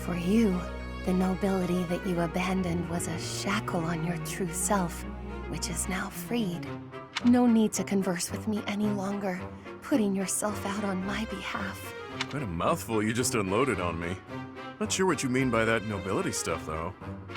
For you, the nobility that you abandoned was a shackle on your true self, which is now freed. No need to converse with me any longer, putting yourself out on my behalf. Quite a mouthful you just unloaded on me. Not sure what you mean by that nobility stuff, though.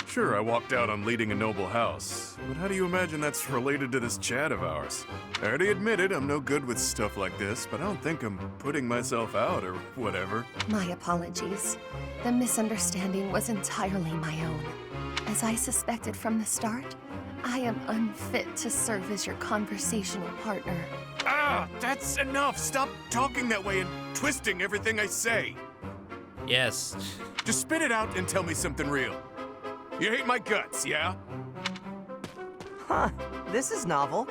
Sure, I walked out on leading a noble house, but how do you imagine that's related to this chat of ours? I already admitted I'm no good with stuff like this, but I don't think I'm putting myself out or whatever. My apologies. The misunderstanding was entirely my own. As I suspected from the start, I am unfit to serve as your conversational partner. Ah, that's enough! Stop talking that way and twisting everything I say! Yes. Just spit it out and tell me something real. You hate my guts, yeah? Huh, this is novel.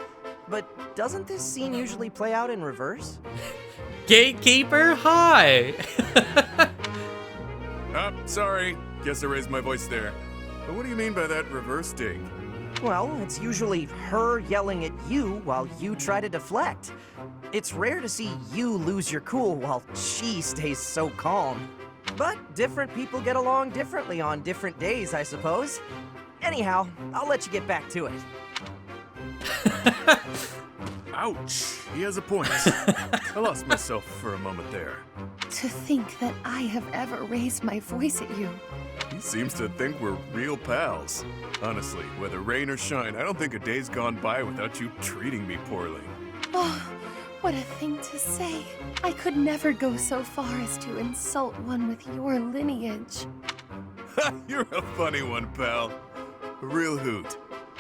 But doesn't this scene usually play out in reverse? Gatekeeper, hi! Sorry. Guess I raised my voice there. But what do you mean by that reverse dig? Well, it's usually her yelling at you while you try to deflect. It's rare to see you lose your cool while she stays so calm. But different people get along differently on different days, I suppose. Anyhow, I'll let you get back to it. Ouch, he has a point. I lost myself for a moment there. To think that I have ever raised my voice at you. He seems to think we're real pals. Honestly, whether rain or shine, I don't think a day's gone by without you treating me poorly. Oh, what a thing to say. I could never go so far as to insult one with your lineage. You're a funny one, pal. A real hoot.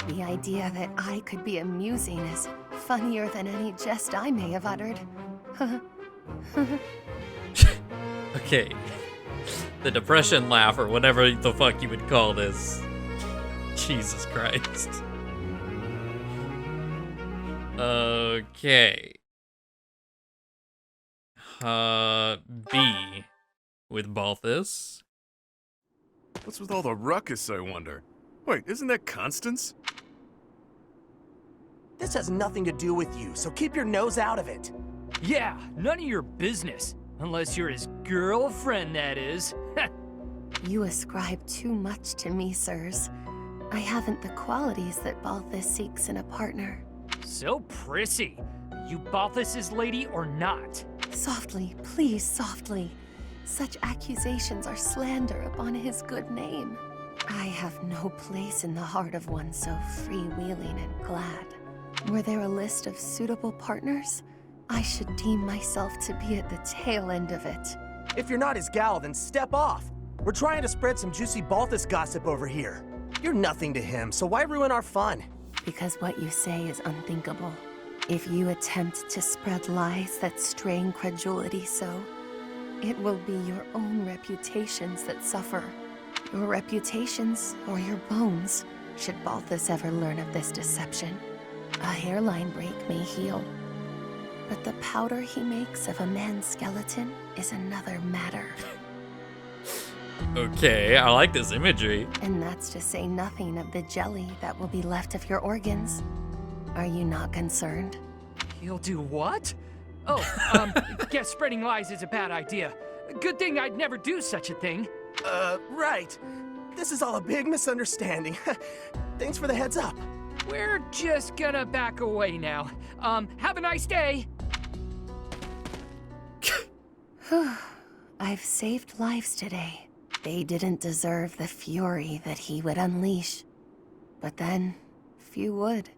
The idea that I could be amusing is funnier than any jest I may have uttered. Okay. The depression laugh, or whatever the fuck you would call this. Jesus Christ. Okay. B. With Balthus. What's with all the ruckus, I wonder? Wait, isn't that Constance? This has nothing to do with you, so keep your nose out of it. Yeah, none of your business. Unless you're his girlfriend, that is. You ascribe too much to me, sirs. I haven't the qualities that Balthus seeks in a partner. So prissy. Are you Balthus's lady or not? Softly, please, softly. Such accusations are slander upon his good name. I have no place in the heart of one so freewheeling and glad. Were there a list of suitable partners? I should deem myself to be at the tail end of it. If you're not his gal, then step off. We're trying to spread some juicy Balthus gossip over here. You're nothing to him, so why ruin our fun? Because what you say is unthinkable. If you attempt to spread lies that strain credulity so, it will be your own reputations that suffer. Your reputations or your bones, should Balthus ever learn of this deception. A hairline break may heal, but the powder he makes of a man's skeleton is another matter. Okay, I like this imagery. And that's to say nothing of the jelly that will be left of your organs. Are you not concerned? He'll do what? Oh, guess spreading lies is a bad idea. Good thing I'd never do such a thing. Right. This is all a big misunderstanding. Thanks for the heads up. We're just gonna back away now. Have a nice day. I've saved lives today. They didn't deserve the fury that he would unleash. But then, few would.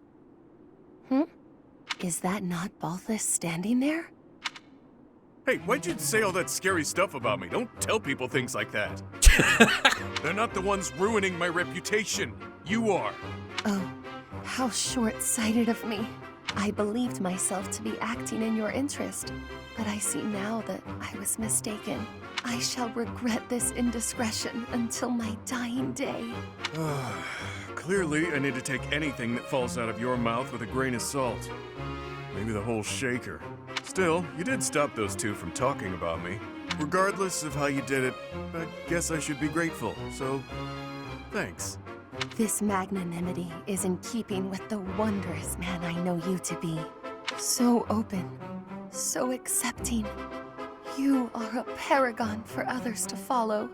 Is that not Balthus standing there? Hey, why'd you say all that scary stuff about me? Don't tell people things like that. They're not the ones ruining my reputation. You are. Oh, how short-sighted of me. I believed myself to be acting in your interest, but I see now that I was mistaken. I shall regret this indiscretion until my dying day. Clearly, I need to take anything that falls out of your mouth with a grain of salt. Maybe the whole shaker. Still, you did stop those two from talking about me. Regardless of how you did it, I guess I should be grateful, so thanks. This magnanimity is in keeping with the wondrous man I know you to be. So open, so accepting. You are a paragon for others to follow.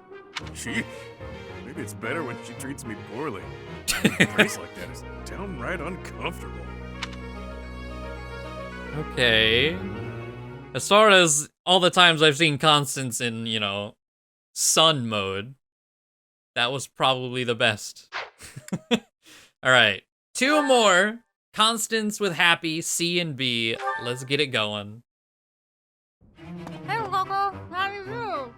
Gee, maybe it's better when she treats me poorly. A place like that is downright uncomfortable. Okay. As far as all the times I've seen Constance in, you know, sun mode, that was probably the best. Alright. Two more. Constance with Happy, C and B. Let's get it going. Hey, Coco, how do you do?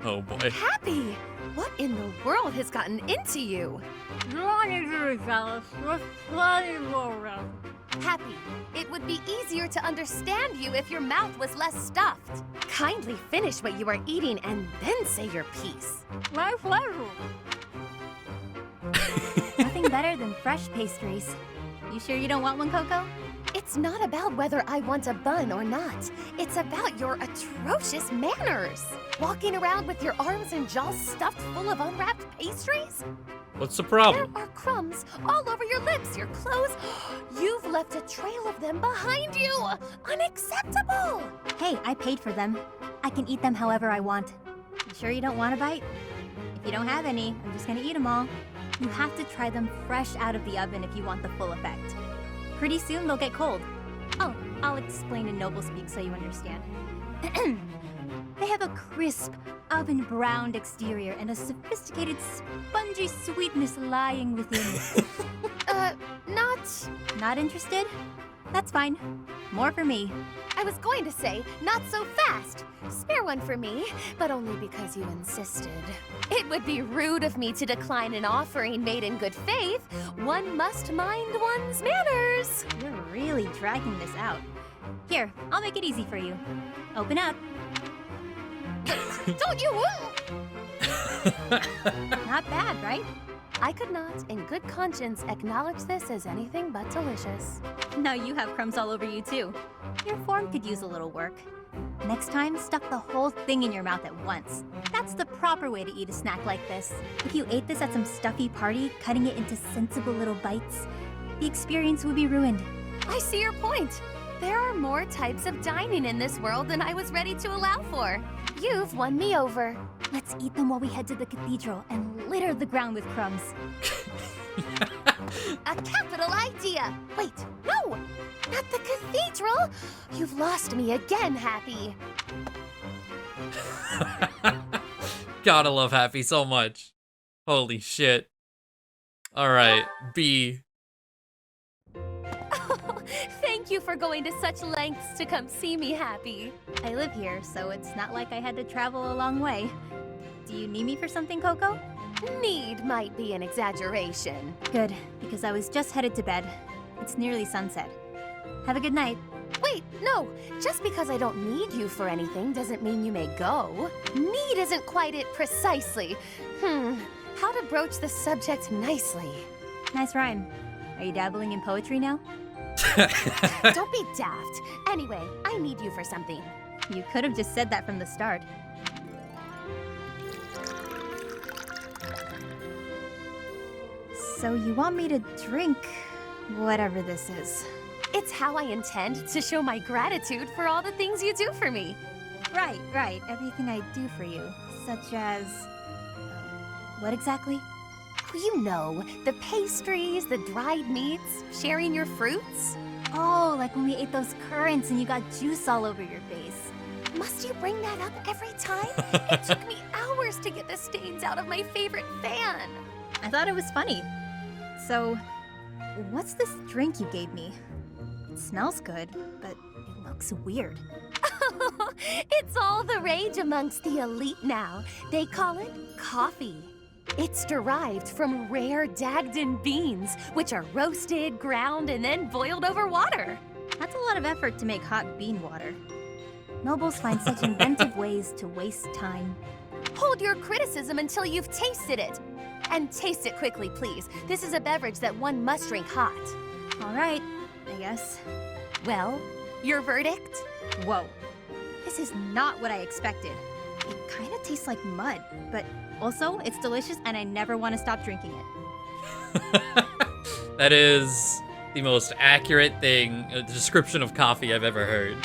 Oh boy. Happy! What in the world has gotten into you? You don't need to be jealous. There's plenty more around. Happy, it would be easier to understand you if your mouth was less stuffed. Kindly finish what you are eating and then say your piece. My pleasure. Nothing better than fresh pastries. You sure you don't want one, Coco? It's not about whether I want a bun or not. It's about your atrocious manners. Walking around with your arms and jaws stuffed full of unwrapped pastries? What's the problem? There are crumbs all over your lips, your clothes. You've left a trail of them behind you. Unacceptable. Hey, I paid for them. I can eat them however I want. You sure you don't want a bite? If you don't have any, I'm just gonna eat them all. You have to try them fresh out of the oven if you want the full effect. Pretty soon they'll get cold. Oh, I'll explain in noble speak so you understand. They have a crisp, oven-browned exterior and a sophisticated, spongy sweetness lying within. Not interested? That's fine. More for me. I was going to say, not so fast. Spare one for me, but only because you insisted. It would be rude of me to decline an offering made in good faith. One must mind one's manners. You're really dragging this out. Here, I'll make it easy for you. Open up. Don't you? Not bad, right? I could not, in good conscience, acknowledge this as anything but delicious. Now you have crumbs all over you, too. Your form could use a little work. Next time, stuff the whole thing in your mouth at once. That's the proper way to eat a snack like this. If you ate this at some stuffy party, cutting it into sensible little bites, the experience would be ruined. I see your point. There are more types of dining in this world than I was ready to allow for. You've won me over. Let's eat them while we head to the cathedral and litter the ground with crumbs. A capital idea! Wait, no! Not the cathedral! You've lost me again, Happy. Gotta love Happy so much. Holy shit. Alright, B. Oh, thank you for going to such lengths to come see me, Happy. I live here, so it's not like I had to travel a long way. Do you need me for something, Coco? Need might be an exaggeration. Good, because I was just headed to bed. It's nearly sunset. Have a good night. Wait, no. Just because I don't need you for anything doesn't mean you may go. Need isn't quite it precisely. How to broach the subject nicely. Nice rhyme. Are you dabbling in poetry now? Don't be daft. Anyway, I need you for something. You could have just said that from the start. So you want me to drink whatever this is? It's how I intend to show my gratitude for all the things you do for me. Right. Everything I do for you. Such as... what exactly? You know, the pastries, the dried meats, sharing your fruits. Oh, like when we ate those currants and you got juice all over your face. Must you bring that up every time? It took me hours to get the stains out of my favorite fan. I thought it was funny. So, what's this drink you gave me? It smells good, but it looks weird. It's all the rage amongst the elite now. They call it coffee. It's derived from rare Dagden beans, which are roasted, ground, and then boiled over water. That's a lot of effort to make hot bean water. Nobles find such inventive ways to waste time. Hold your criticism until you've tasted it. And taste it quickly, please. This is a beverage that one must drink hot. All right, I guess. Well, your verdict? Whoa. This is not what I expected. It kind of tastes like mud, but also it's delicious and I never want to stop drinking it. That is the most accurate description of coffee I've ever heard.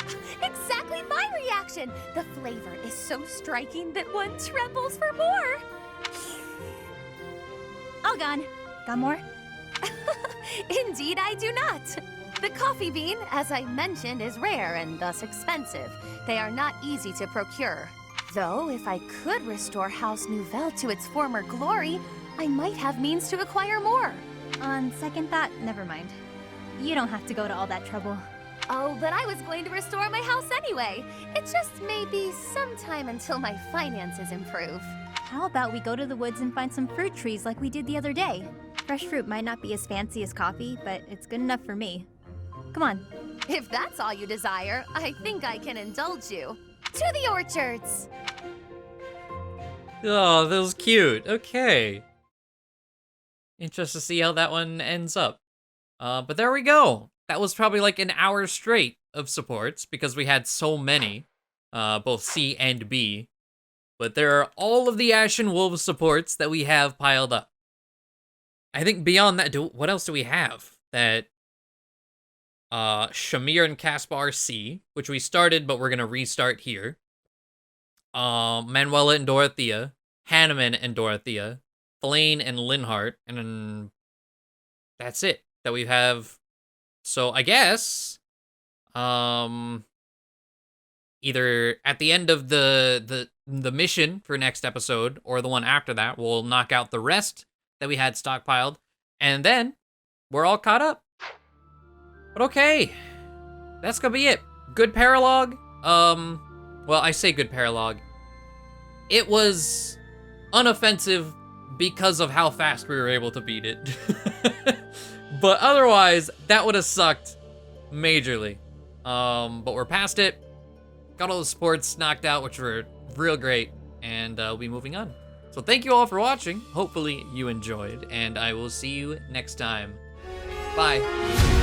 Exactly my reaction. The flavor is so striking that one trembles for more. All gone. Got more? Indeed, I do not. The coffee bean, as I mentioned, is rare and thus expensive. They are not easy to procure. Though, if I could restore House Nouvelle to its former glory, I might have means to acquire more. On second thought, never mind. You don't have to go to all that trouble. Oh, but I was going to restore my house anyway. It just may be some time until my finances improve. How about we go to the woods and find some fruit trees like we did the other day? Fresh fruit might not be as fancy as coffee, but it's good enough for me. Come on. If that's all you desire, I think I can indulge you. To the orchards! Oh, that was cute. Okay. Interested to see how that one ends up. But there we go. That was probably like an hour straight of supports because we had so many, both C and B. But there are all of the Ashen Wolf supports that we have piled up. I think beyond that, what else do we have? That Shamir and Caspar C, which we started, but we're going to restart here. Manuela and Dorothea, Hanneman and Dorothea, Flane and Linhart, and then that's it that we have. So I guess, either at the end of the mission for next episode or the one after that, we'll knock out the rest that we had stockpiled, and then we're all caught up. But okay, that's gonna be it. Good paralogue. Well, I say good paralogue. It was unoffensive because of how fast we were able to beat it. But otherwise, that would have sucked majorly. But we're past it. Got all the sports knocked out, which were real great, and we'll be moving on. So thank you all for watching. Hopefully you enjoyed, and I will see you next time. Bye.